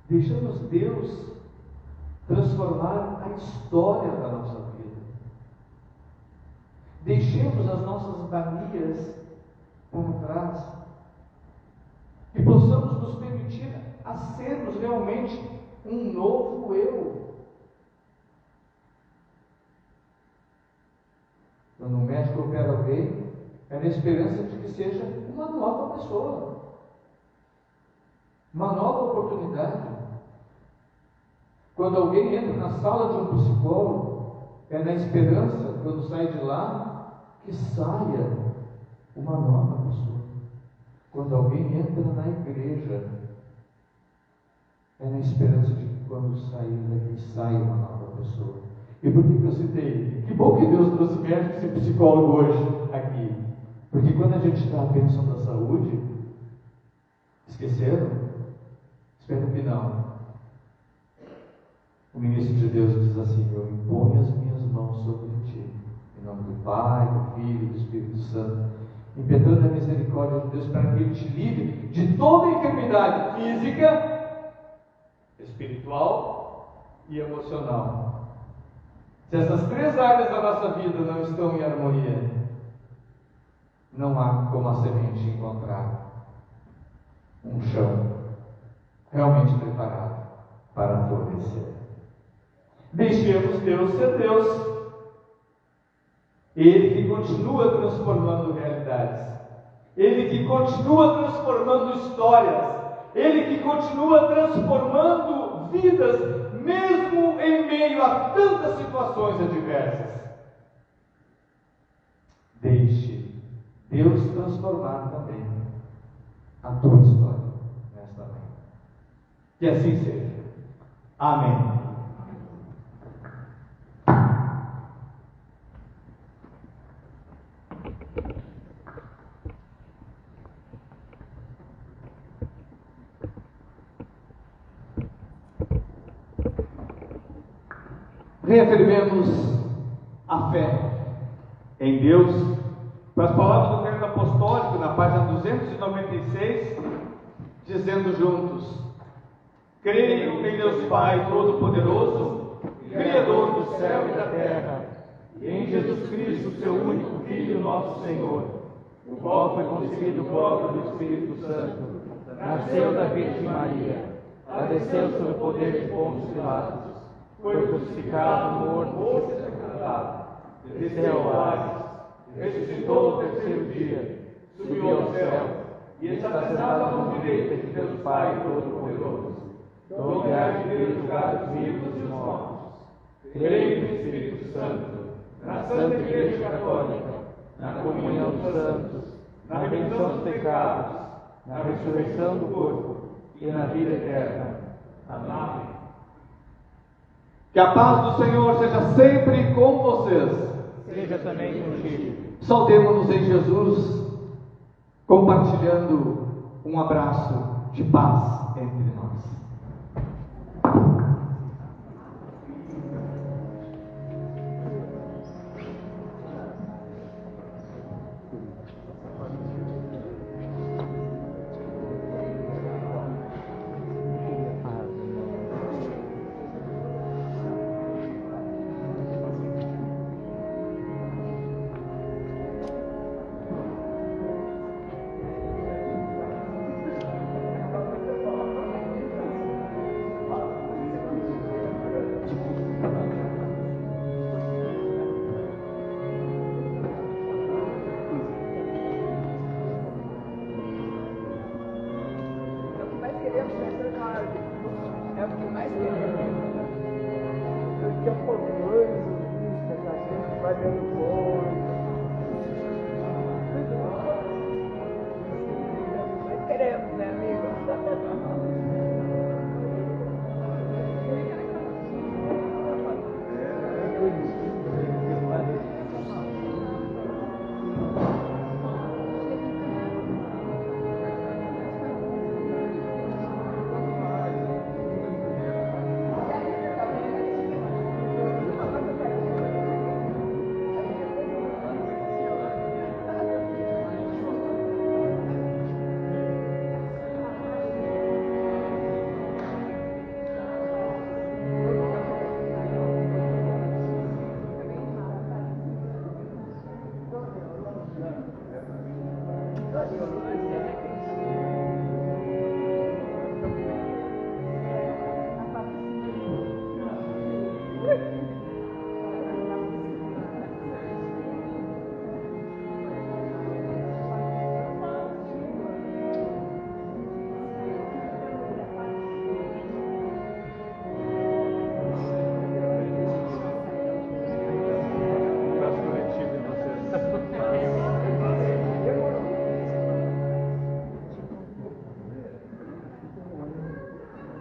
Deixamos Deus transformar a história da nossa vida. Deixemos as nossas manias por trás e possamos nos permitir a sermos realmente um novo eu. Quando um médico opera alguém, é na esperança de que seja uma nova pessoa, uma nova oportunidade. Quando alguém entra na sala de um psicólogo, é na esperança, quando sai de lá, que saia uma nova pessoa. Quando alguém entra na igreja, é na esperança de que quando sair daqui, saia uma nova pessoa. E por que eu citei? Que bom que Deus trouxe médicos e psicólogo hoje aqui. Porque quando a gente está à bênção da saúde, esqueceram? Espero que não. O ministro de Deus diz assim: eu imponho as minhas mãos sobre ti, em nome do Pai, do Filho e do Espírito Santo, impetrando a misericórdia de Deus para que Ele te livre de toda enfermidade física, espiritual e emocional. Se essas três áreas da nossa vida não estão em harmonia, não há como a semente encontrar um chão realmente preparado para florescer. Deixemos Deus ser Deus. Ele que continua transformando realidades, Ele que continua transformando histórias, Ele que continua transformando vidas, mesmo em meio a tantas situações adversas. Deixe Deus transformar também a tua história nesta manhã. Que assim seja. Amém. Reafirmemos a fé em Deus, para as palavras do credo apostólico, na página 296, dizendo juntos: creio em Deus Pai Todo-Poderoso, Criador do céu e da terra, e em Jesus Cristo, seu único Filho, nosso Senhor, o qual foi concebido por obra do Espírito Santo, nasceu da Virgem Maria, padeceu sob o poder de Pôncio Pilatos, foi crucificado, morto e sepultado, desceu ao Hades, ressuscitou no terceiro dia, subiu ao céu, e está sentado à mão direita de Deus Pai Todo-Poderoso, donde há de vir julgar os vivos e os mortos. Creio no Espírito Santo, na Santa Igreja Católica, na comunhão dos santos, na remissão dos pecados, na ressurreição do corpo e na vida eterna. Amém. Que a paz do Senhor seja sempre com vocês. Seja também contigo. Saudemos-nos em Jesus, compartilhando um abraço de paz entre nós. que apoiando que a gente vai dando coisa. Nós queremos, né, amigo?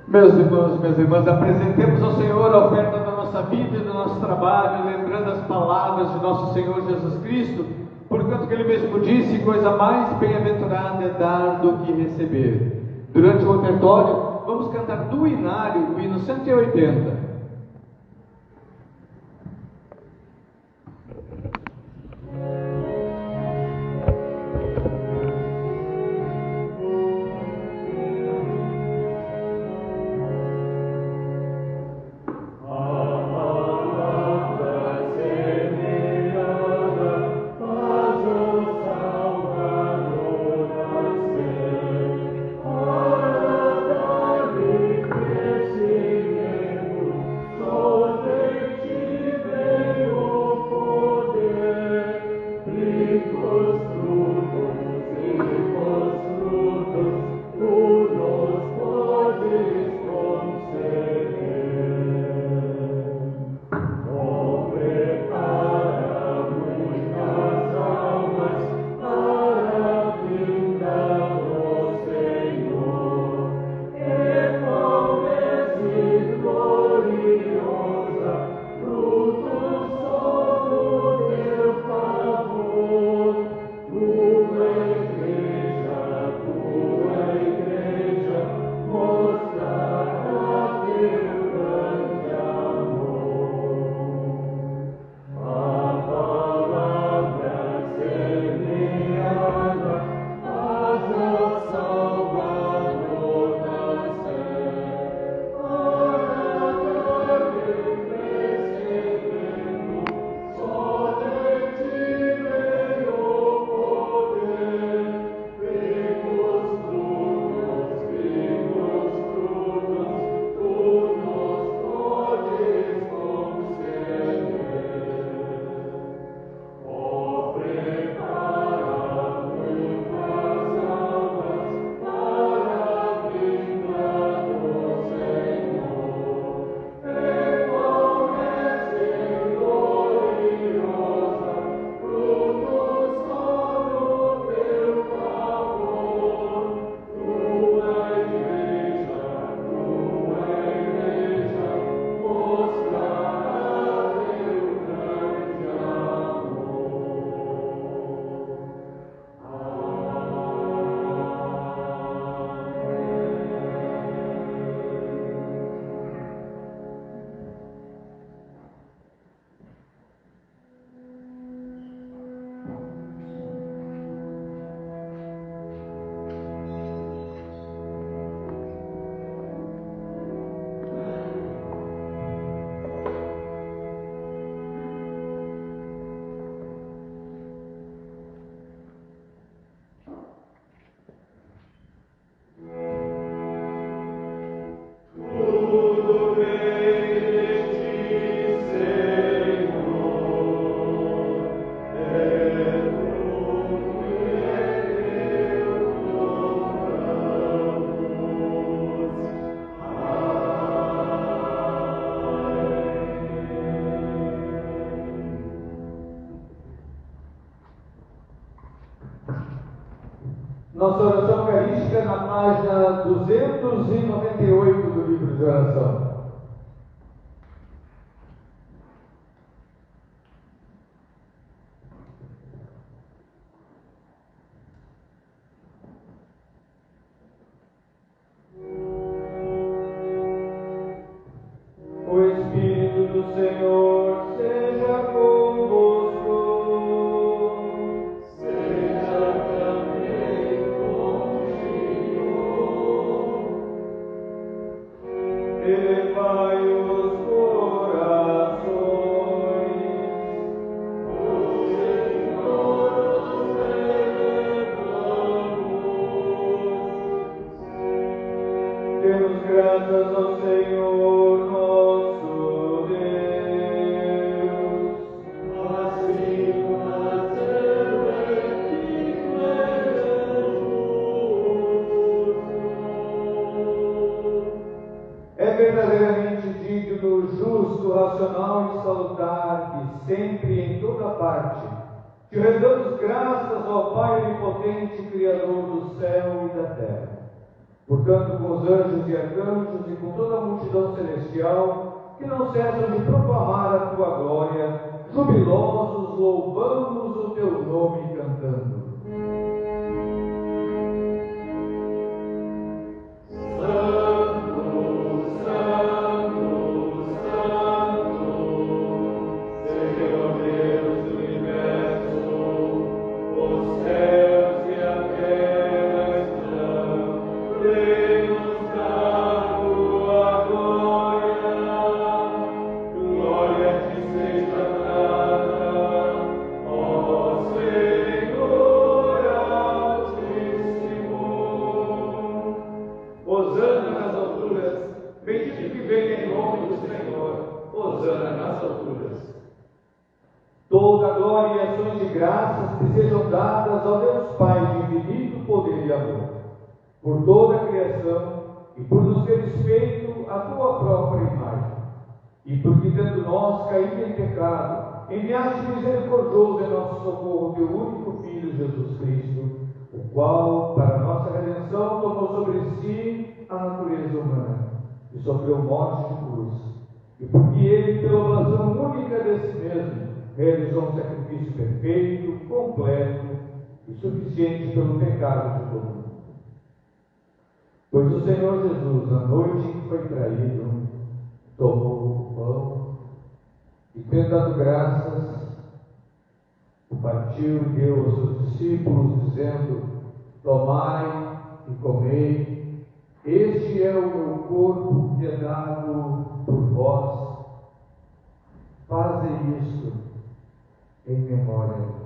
Meus irmãos e minhas irmãs, apresentemos ao Senhor a oferta da nossa vida e do nosso trabalho, lembrando as palavras de nosso Senhor Jesus Cristo, porquanto que Ele mesmo disse: coisa mais bem-aventurada é dar do que receber. Durante o ofertório, vamos cantar do Inário, o hino 180. Crescimento Nossa oração eucarística na página 298 do livro de oração. O Espírito do Senhor seja convosco. Seja também contigo. Elevai os corações. O Senhor nos elevamos. Demos graças ao Senhor nosso Deus. Assim É verdadeiramente digno, justo, racional e salutar que sempre e em toda parte te rendamos graças ao Pai onipotente, Criador do céu e da terra. Portanto, com os anjos e arcanjos e com toda a multidão celestial, que não cessam de proclamar a tua glória, jubilosos louvamos o teu nome cantando. Toda glória e ações de graças te sejam dadas ao Deus Pai de infinito poder e amor, por toda a criação e por nos teres feito a tua própria imagem, e porque tendo nós caído em pecado, enviaste misericordioso em nosso socorro teu único Filho Jesus Cristo, o qual, para nossa redenção, tomou sobre si a natureza humana e sofreu morte de cruz, e porque ele, pela oblação única desse mesmo, realizou um sacrifício perfeito, completo e suficiente pelo pecado de todo mundo. Pois o Senhor Jesus, na noite em que foi traído, tomou o pão e, tendo dado graças, o partiu e deu aos seus discípulos, dizendo: tomai e comei, este é o meu corpo que é dado por vós, fazei isto em memória de mim.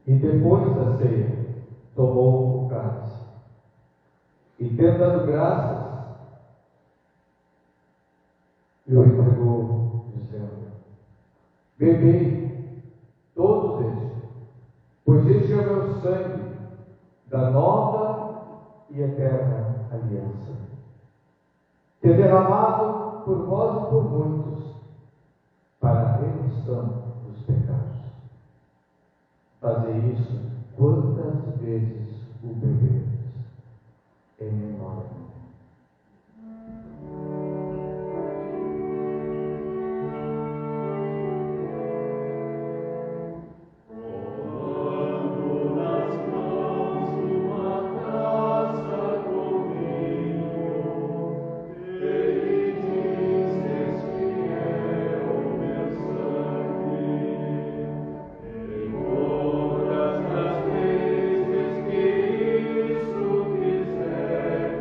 E depois da ceia, tomou o cálice. E tendo dado graças, lhe o entregou, dizendo: bebei todos este, pois este é o meu sangue da nova e eterna aliança, que é derramado por vós e por muitos, para a remissão dos pecados. Fazei isso quantas vezes o beberdes, em memória. Tomando nas mãos uma taça com vinho, ele diz: este é o meu sangue. Em todas as vezes que isso fizerdes,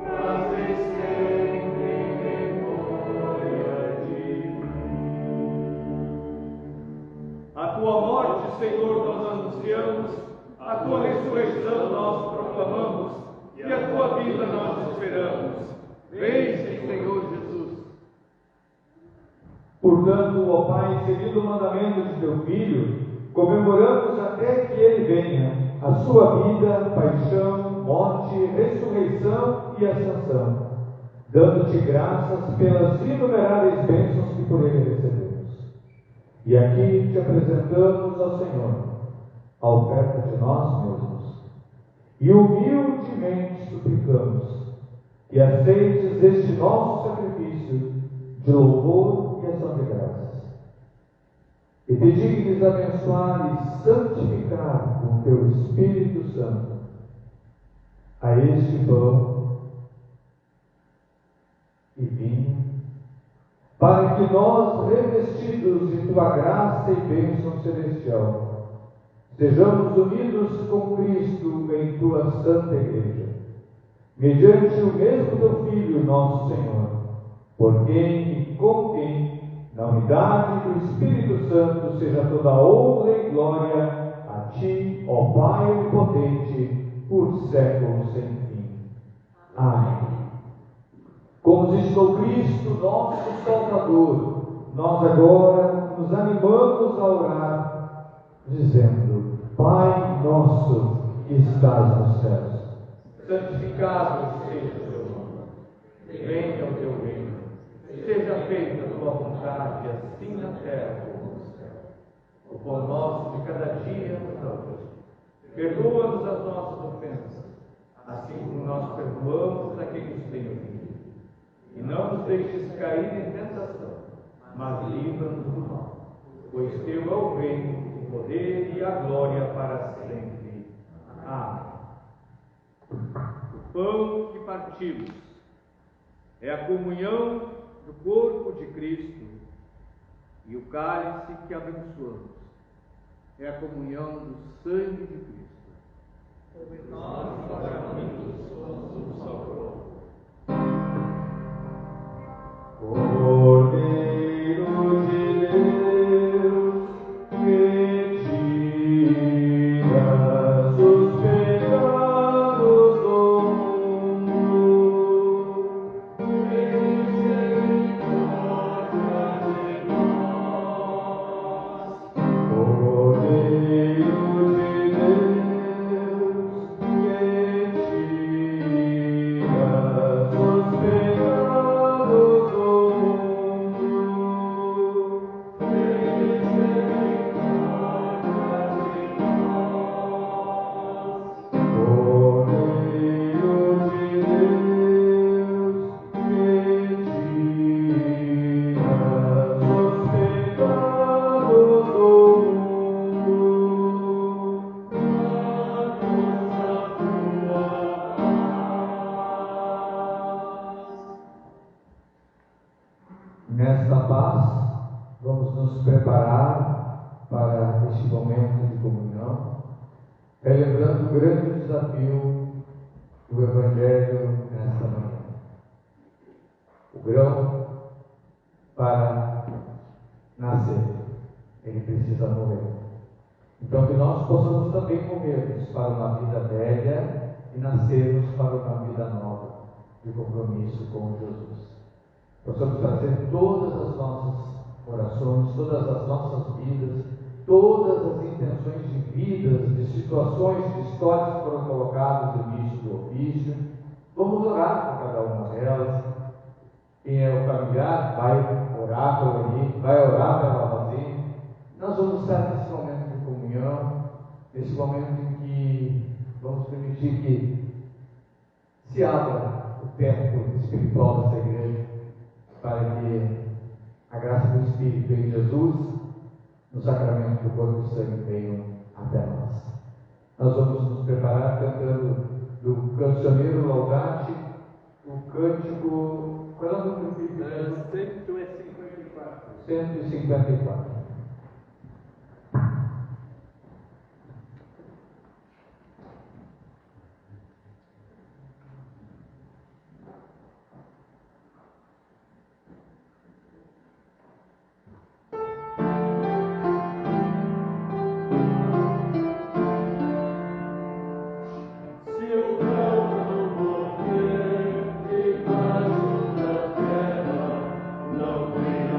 fazei sempre em memória de mim. A tua morte, Senhor, nós anunciamos, a tua ressurreição nós proclamamos e a tua vinda nós esperamos. Vem, Senhor. Portanto, ó Pai, seguindo o mandamento de teu Filho, comemoramos até que ele venha a sua vida, paixão, morte, ressurreição e ascensão, dando-te graças pelas inumeráveis bênçãos que por ele recebemos. E aqui te apresentamos ao Senhor a oferta de nós mesmos, e humildemente suplicamos que aceites este nosso sacrifício de louvor e ação de graças, e te dignes abençoar e santificar com teu Espírito Santo a este pão e vinho, para que nós, revestidos de tua graça e bênção celestial, sejamos unidos com Cristo em tua santa igreja, mediante o mesmo teu Filho, nosso Senhor, por quem e com quem, na unidade do Espírito Santo, seja toda honra e glória a ti, ó Pai onipotente, por séculos sem fim. Amém. Como ditou Cristo, nosso Salvador, nós agora nos animamos a orar, dizendo: Pai nosso que estás nos céus, santificado seja o teu nome. Venha o teu reino. Seja feita a tua vontade, assim na terra como no céu. O pão nosso de cada dia nos dá hoje. Perdoa-nos as nossas ofensas, assim como nós perdoamos a quem nos tem ofendido. E não nos deixes cair em tentação, mas livra-nos do mal. Pois teu é o reino, o poder e a glória para sempre. Amém. O pão que partimos é a comunhão do corpo de Cristo, e o cálice que abençoamos é a comunhão do sangue de Cristo. Nós, sacramentos, somos um só corpo. Cordeiro de Deus, que tiras os pecados do mundo, Cordeiro de Deus, que tiras os pecados do mundo, Cordeiro de Deus, que tiras os pecados do Nesta paz, vamos nos preparar para este momento de comunhão, relembrando o grande desafio do Evangelho nesta manhã. O grão, para nascer, ele precisa morrer. Então, que nós possamos também morrermos para uma vida velha e nascermos para uma vida nova, de compromisso com Jesus. Possamos trazer todas as nossas orações, todas as nossas vidas, todas as intenções de vidas, de situações, de histórias que foram colocadas no início do ofício. Vamos orar por cada uma delas. Quem é o familiar vai orar por ele, vai orar pela Rosinha. Nós vamos estar nesse momento de comunhão, nesse momento em que vamos permitir que se abra o tempo espiritual dessa igreja, para que a graça do Espírito em Jesus, no sacramento do corpo e sangue, venham até nós. Nós vamos nos preparar cantando do cancioneiro Laudate, o cântico, qual é o número do filho? 154. 154. Não venha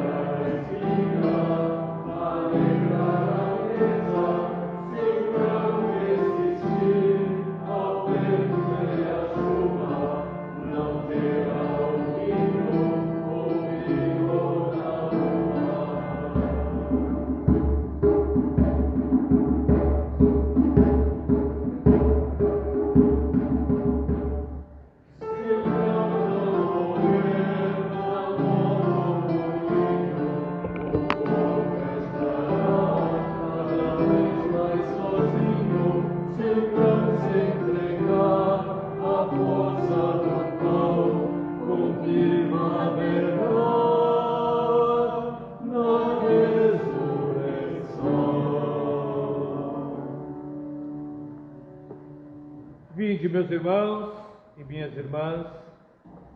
que, meus irmãos e minhas irmãs,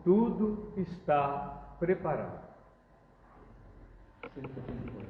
tudo está preparado. Preserve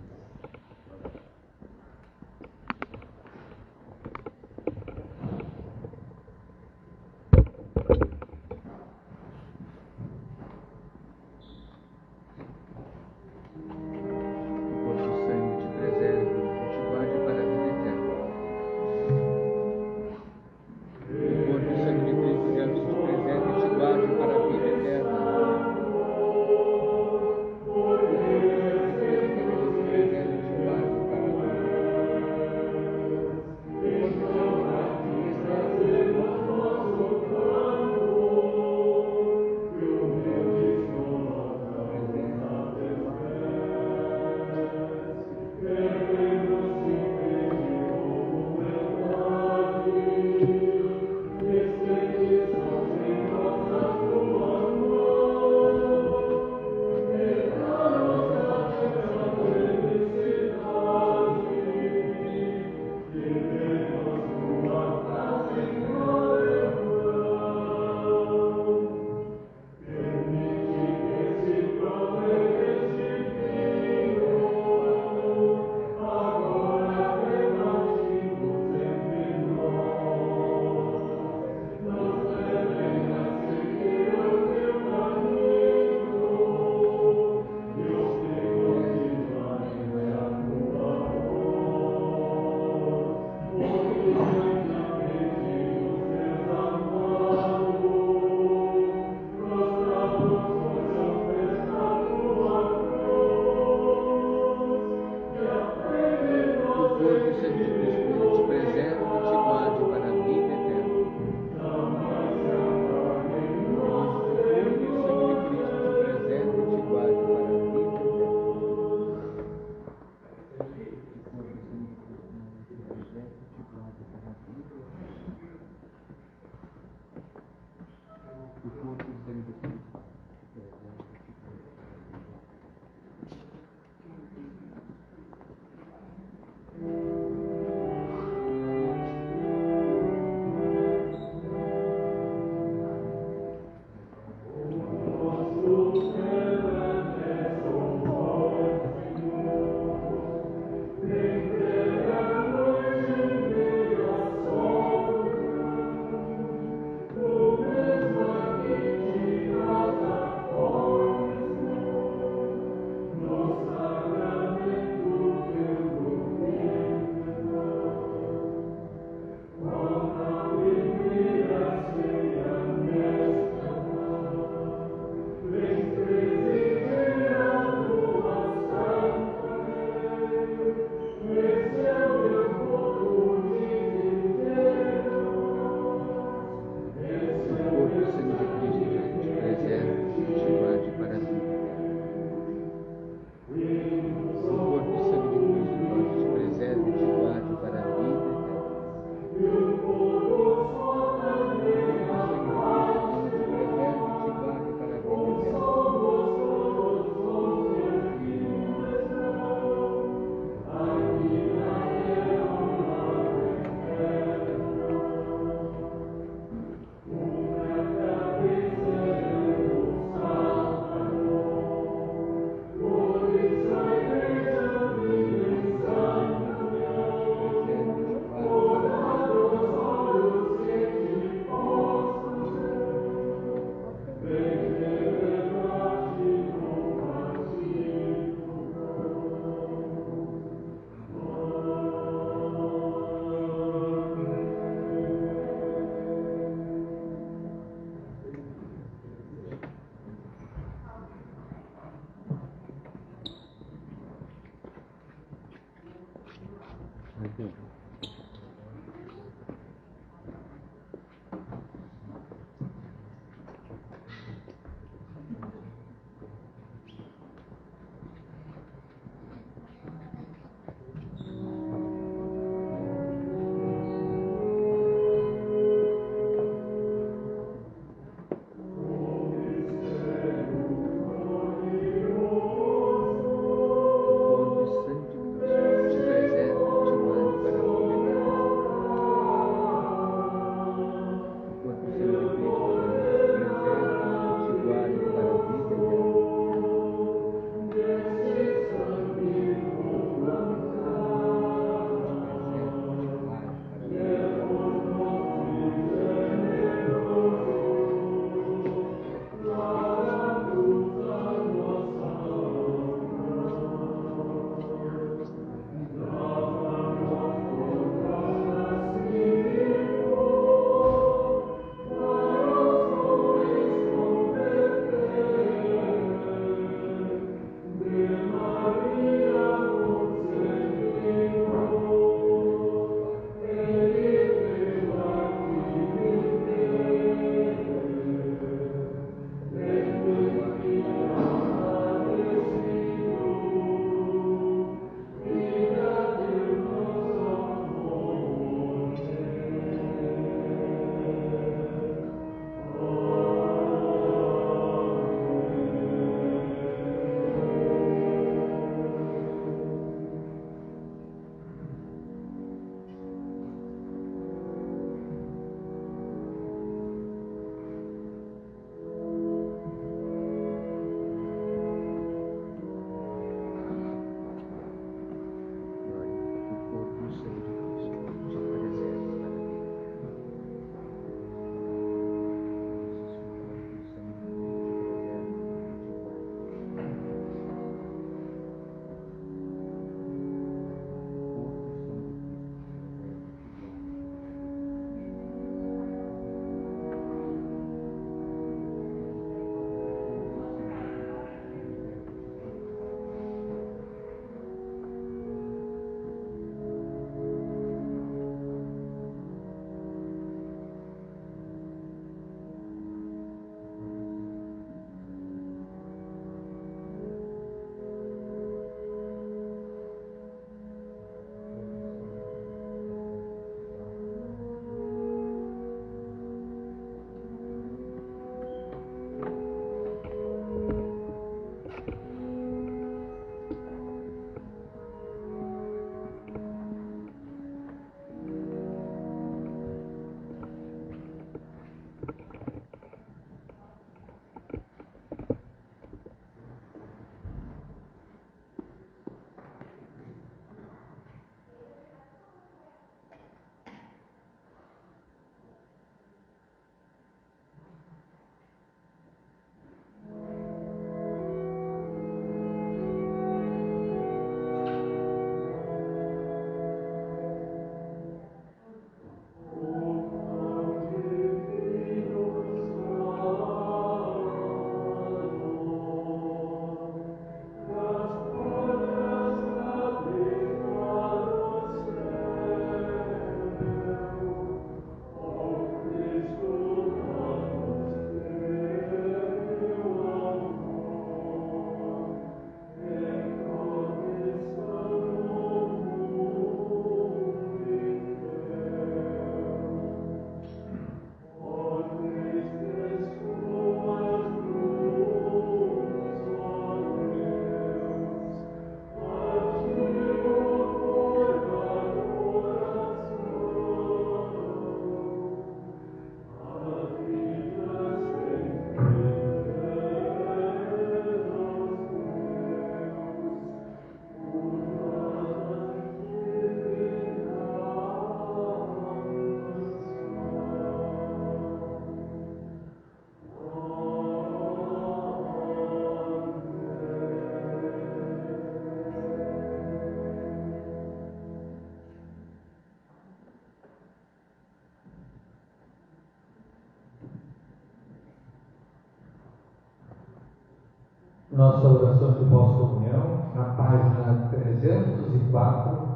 nossa oração de pós-comunhão, na página 304.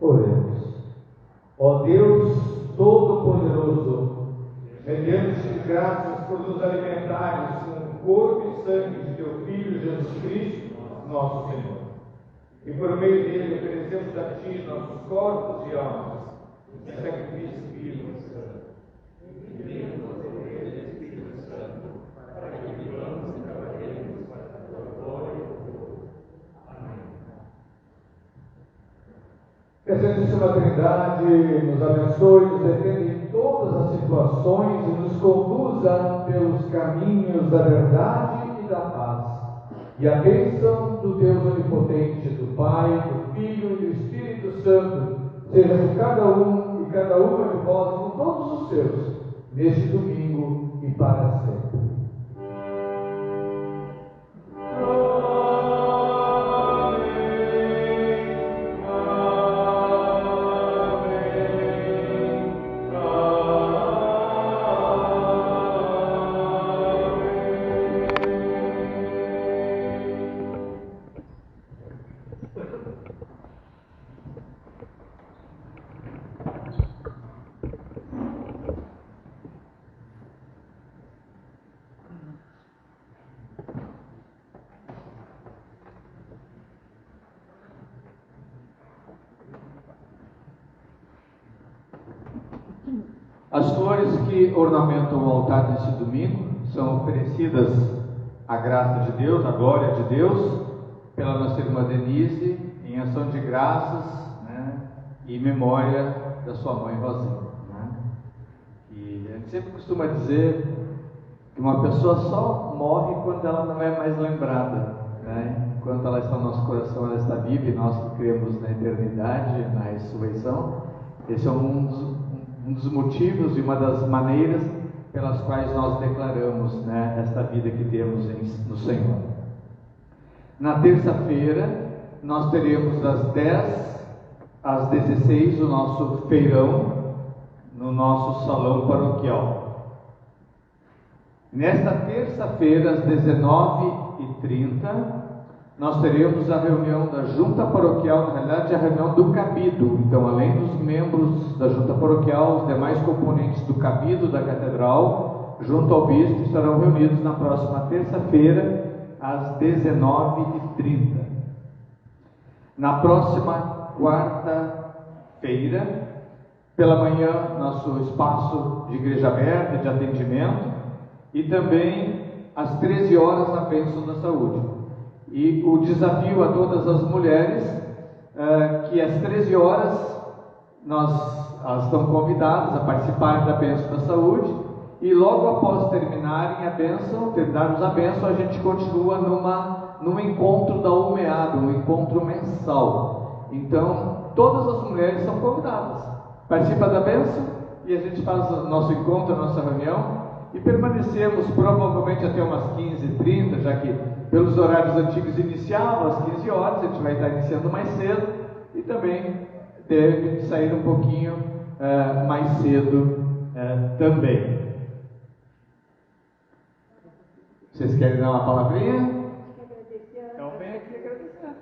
Oremos. Ó Deus Todo-Poderoso, rendemos-te graças por nos alimentares com o corpo e sangue de teu Filho Jesus Cristo, nosso Senhor. E por meio dele oferecemos a ti nossos corpos e almas, em sacrifício vivo e santo. E pedimos o poder do Espírito Santo, para que vivamos e trabalhemos para a tua glória. Amém. Que a Santíssima Trindade nos abençoe, nos defenda em todas as situações e nos conduza pelos caminhos da verdade e da paz. E a bênção do Deus Onipotente, do Pai, do Filho e do Espírito Santo, seja com cada um e cada uma de vós, com todos os seus, neste domingo e para sempre. As flores que ornamentam o altar neste domingo são oferecidas à graça de Deus, à glória de Deus, pela nossa irmã Denise, em ação de graças, né, e memória da sua mãe Rosinha. Né? E a gente sempre costuma dizer que uma pessoa só morre quando ela não é mais lembrada. Né? Enquanto ela está no nosso coração, ela está viva, e nós que cremos na eternidade, na ressurreição. Esse é um dos motivos e uma das maneiras pelas quais nós declaramos, né, esta vida que temos no Senhor. Na terça-feira, nós teremos das 10 às 16 o nosso feirão no nosso salão paroquial. Nesta terça-feira, às 19h30, nós teremos a reunião da Junta Paroquial, na realidade a reunião do Cabido. Então, além dos membros da Junta Paroquial, os demais componentes do Cabido da Catedral, junto ao Bispo, estarão reunidos na próxima terça-feira, às 19h30. Na próxima quarta-feira, pela manhã, nosso espaço de igreja aberta, de atendimento, e também às 13 horas na Bênção da Saúde. E o desafio a todas as mulheres, que às 13 horas elas estão convidadas a participar da Bênção da Saúde, e logo após terminarem terminarmos a bênção, a gente continua num encontro da UMEAD, um encontro mensal. Então, todas as mulheres são convidadas. Participa da bênção e a gente faz o nosso encontro, a nossa reunião, e permanecemos provavelmente até umas 15h30, já que pelos horários antigos iniciava às 15 horas, a gente vai estar iniciando mais cedo, e também deve sair um pouquinho mais cedo também. Vocês querem dar uma palavrinha? Então vem aqui agradecer.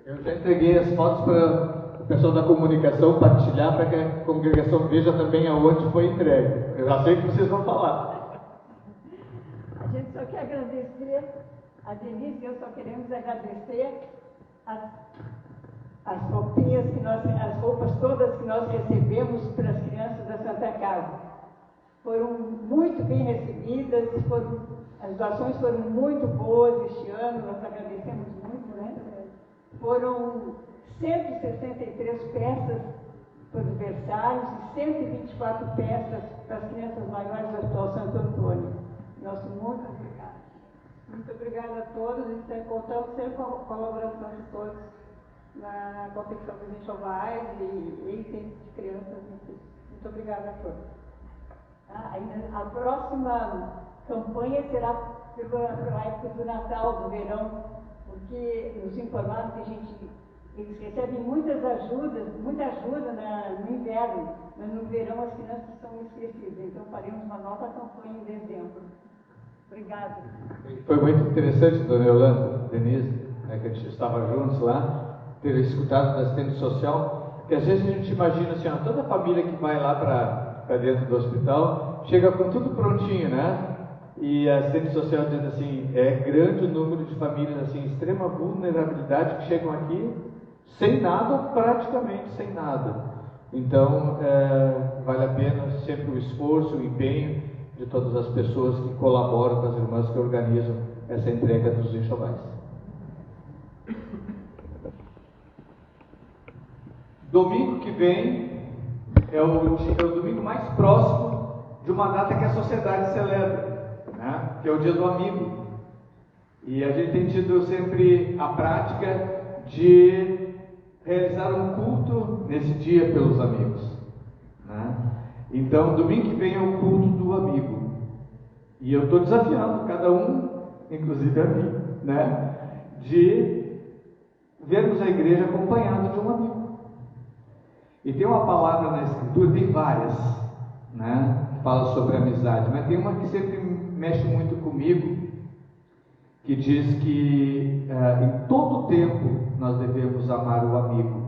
Eu já entreguei as fotos para o pessoal da comunicação partilhar, para que a congregação veja também aonde foi entregue. Eu já sei que vocês vão falar. A gente só quer agradecer, a Denise e eu só queremos agradecer as roupinhas as roupas todas que nós recebemos para as crianças da Santa Casa. Foram muito bem recebidas, as doações foram muito boas este ano, nós agradecemos muito, né? Foram 163 peças para os berçários e 124 peças para as crianças maiores do Hospital Santo Antônio. Nosso muito obrigado. Muito obrigada a todos, e contamos sempre com a colaboração de todos na confecção dos enxovais e itens de crianças. Muito obrigada a todos. A próxima campanha será pela época do Natal, do verão, porque nos informaram que a gente Eles recebem muita ajuda no inverno, mas no verão as crianças são esquecidas. Então faremos uma nova campanha em dezembro. Obrigada. Foi muito interessante, dona Yolanda, Denise, que a gente estava juntos lá, ter escutado da assistente social, que às vezes a gente imagina assim, toda a família que vai lá para dentro do hospital, chega com tudo prontinho, né? E a assistente social dizendo assim, é grande o número de famílias assim, extrema vulnerabilidade que chegam aqui sem nada, praticamente sem nada. Então, vale a pena sempre o esforço, o empenho de todas as pessoas que colaboram com as irmãs que organizam essa entrega dos enxovais. Domingo que vem é o domingo mais próximo de uma data que a sociedade celebra, né? Que é o Dia do Amigo. E a gente tem tido sempre a prática de realizar um culto nesse dia pelos amigos, né? Então, domingo que vem é o culto do amigo. E eu estou desafiando cada um, inclusive a mim, né? De vermos a igreja acompanhado de um amigo. E tem uma palavra na Escritura, tem várias, né? Que fala sobre amizade, mas tem uma que sempre mexe muito comigo, que diz que em todo tempo nós devemos amar o amigo,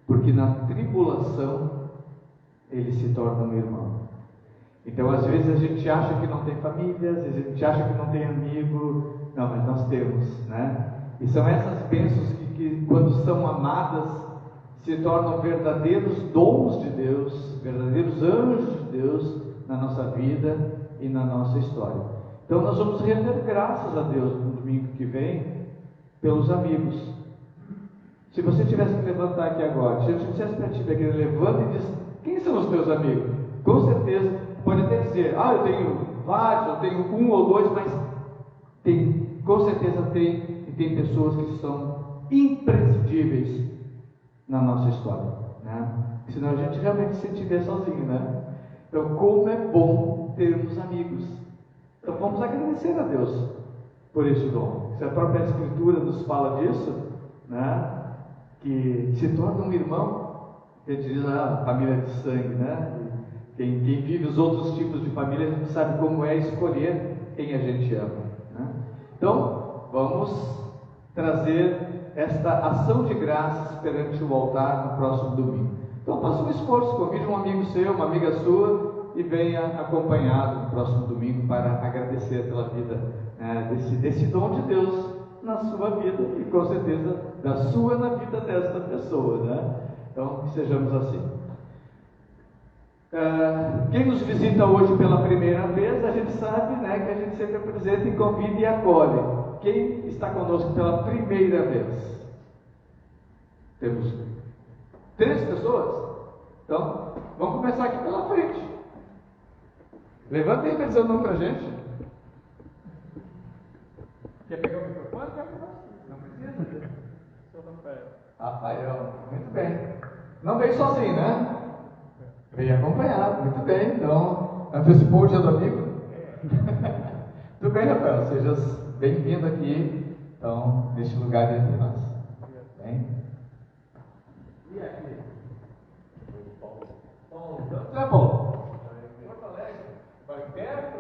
porque na tribulação ele se torna um irmão. Então, às vezes a gente acha que não tem família, às vezes a gente acha que não tem amigo, não, mas nós temos, né? E são essas bênçãos que quando são amadas, se tornam verdadeiros dons de Deus, verdadeiros anjos de Deus na nossa vida e na nossa história. Então nós vamos render graças a Deus no domingo que vem pelos amigos. Se você tivesse que levantar aqui agora, se eu dissesse para ti, que levanta e diz, quem são os teus amigos? Com certeza, pode até dizer, eu tenho vários, eu tenho um ou dois, mas com certeza tem pessoas que são imprescindíveis na nossa história, né? Senão a gente realmente se sentiria sozinho, né? Então, como é bom termos amigos. Então, vamos agradecer a Deus por esse dom. Se a própria Escritura nos fala disso, né? Que se torna um irmão, a gente diz família de sangue, né? Quem vive os outros tipos de família, a gente sabe como é escolher quem a gente ama, né? Então, vamos trazer esta ação de graças perante o altar no próximo domingo. Então faça um esforço, convide um amigo seu, uma amiga sua e venha acompanhado no próximo domingo para agradecer pela vida desse dom de Deus na sua vida e com certeza da sua na vida desta pessoa, né? Então que sejamos assim. Quem nos visita hoje pela primeira vez, a gente sabe, né, que a gente sempre apresenta e convida e acolhe. Quem está conosco pela primeira vez? Temos 3 pessoas? Então, vamos começar aqui pela frente. Levanta aí para dizer o nome para a gente. Quer pegar o microfone? Não precisa? Sou Rafael, muito bem. Não veio sozinho, né? Veio acompanhado, muito bem. Então, antecipou o dia do amigo? Tudo bem, Rafael, sejas bem-vindo aqui, então, neste lugar entre nós. Bem? E aqui? Paulo. Porto Alegre? Vai perto?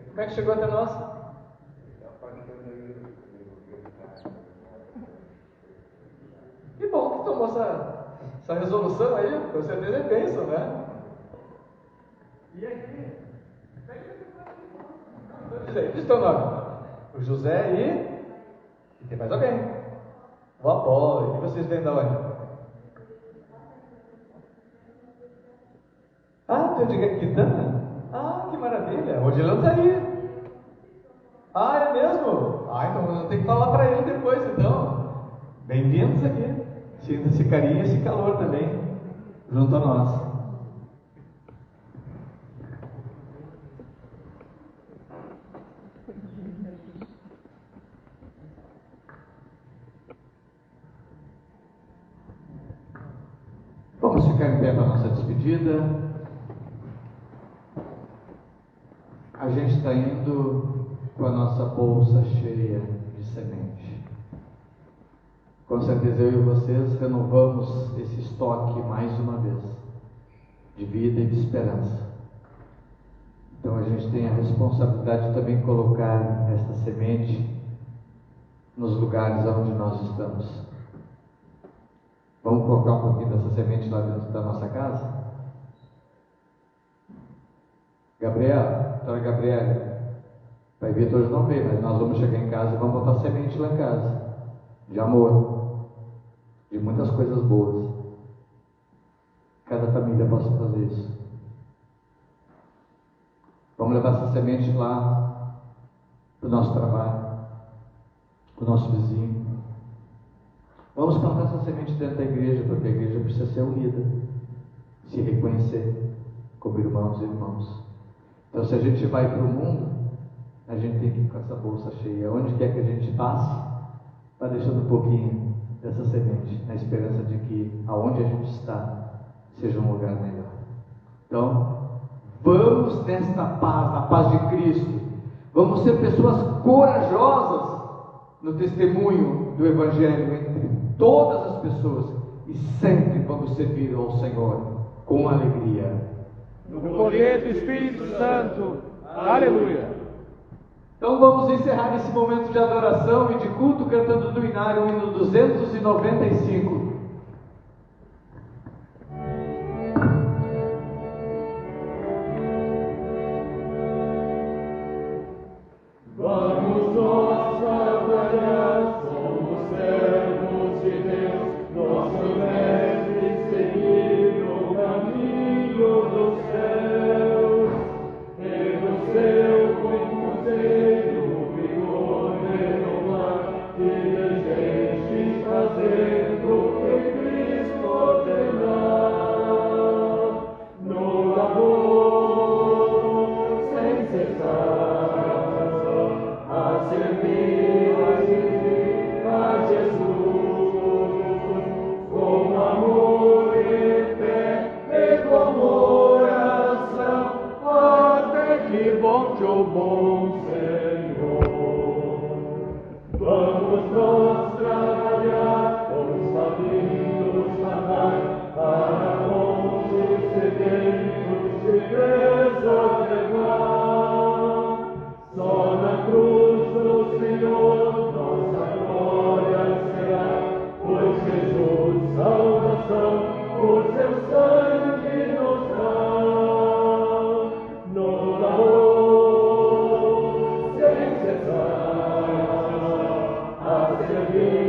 Como é que chegou até nós? Que bom que tomou essa resolução aí, com certeza é bênção, né? E aqui? Diz teu nome. O José e tem mais alguém. O Apolo. E vocês vêm da onde? Tu é de Quintana? Que maravilha. O Odilão está aí. É mesmo? Então eu tenho que falar para ele depois, então. Bem-vindos aqui. Sinta esse carinho e esse calor também junto a nós. Vamos ficar em pé para a nossa despedida. A gente está indo com a nossa bolsa cheia de semente. Com certeza eu e vocês renovamos esse estoque mais uma vez, de vida e de esperança. Então a gente tem a responsabilidade de também colocar esta semente nos lugares onde nós estamos. Vamos colocar um pouquinho dessa semente lá dentro da nossa casa? Gabriela, doutora Gabriela, Pai Vitor hoje não veio, mas nós vamos chegar em casa e vamos botar semente lá em casa, de amor, de muitas coisas boas. Cada família possa fazer isso. Vamos levar essa semente lá para o nosso trabalho, para o nosso vizinho. Vamos plantar essa semente dentro da igreja, porque a igreja precisa ser unida, se reconhecer como irmãos e irmãos. Então, se a gente vai para o mundo, a gente tem que ir com essa bolsa cheia. Onde quer que a gente passe, vai deixando um pouquinho dessa semente, na esperança de que aonde a gente está seja um lugar melhor. Então, vamos nesta paz, na paz de Cristo. Vamos ser pessoas corajosas no testemunho do Evangelho entre todas as pessoas e sempre vamos servir ao Senhor com alegria. No poder do Espírito Santo. Aleluia. Então vamos encerrar esse momento de adoração e de culto cantando do Inário, o hino 295. Vamos nós trabalhar, somos servos de Deus, nosso mestre seguir o caminho dos céus, e no seu conselho, vigor renovar, diligentes fazendo o que Cristo ordenar, no amor sem cessar, a servir a Jesus, com amor e fé e com oração, até que volte o bom Senhor. Vamos nós trabalhar, os famintos chamar, para onde sedentos de bênçãos levar. Só na cruz do Senhor nossa glória será, pois Jesus salvação por seu sangue nos dá. No amor sem cessar, a servir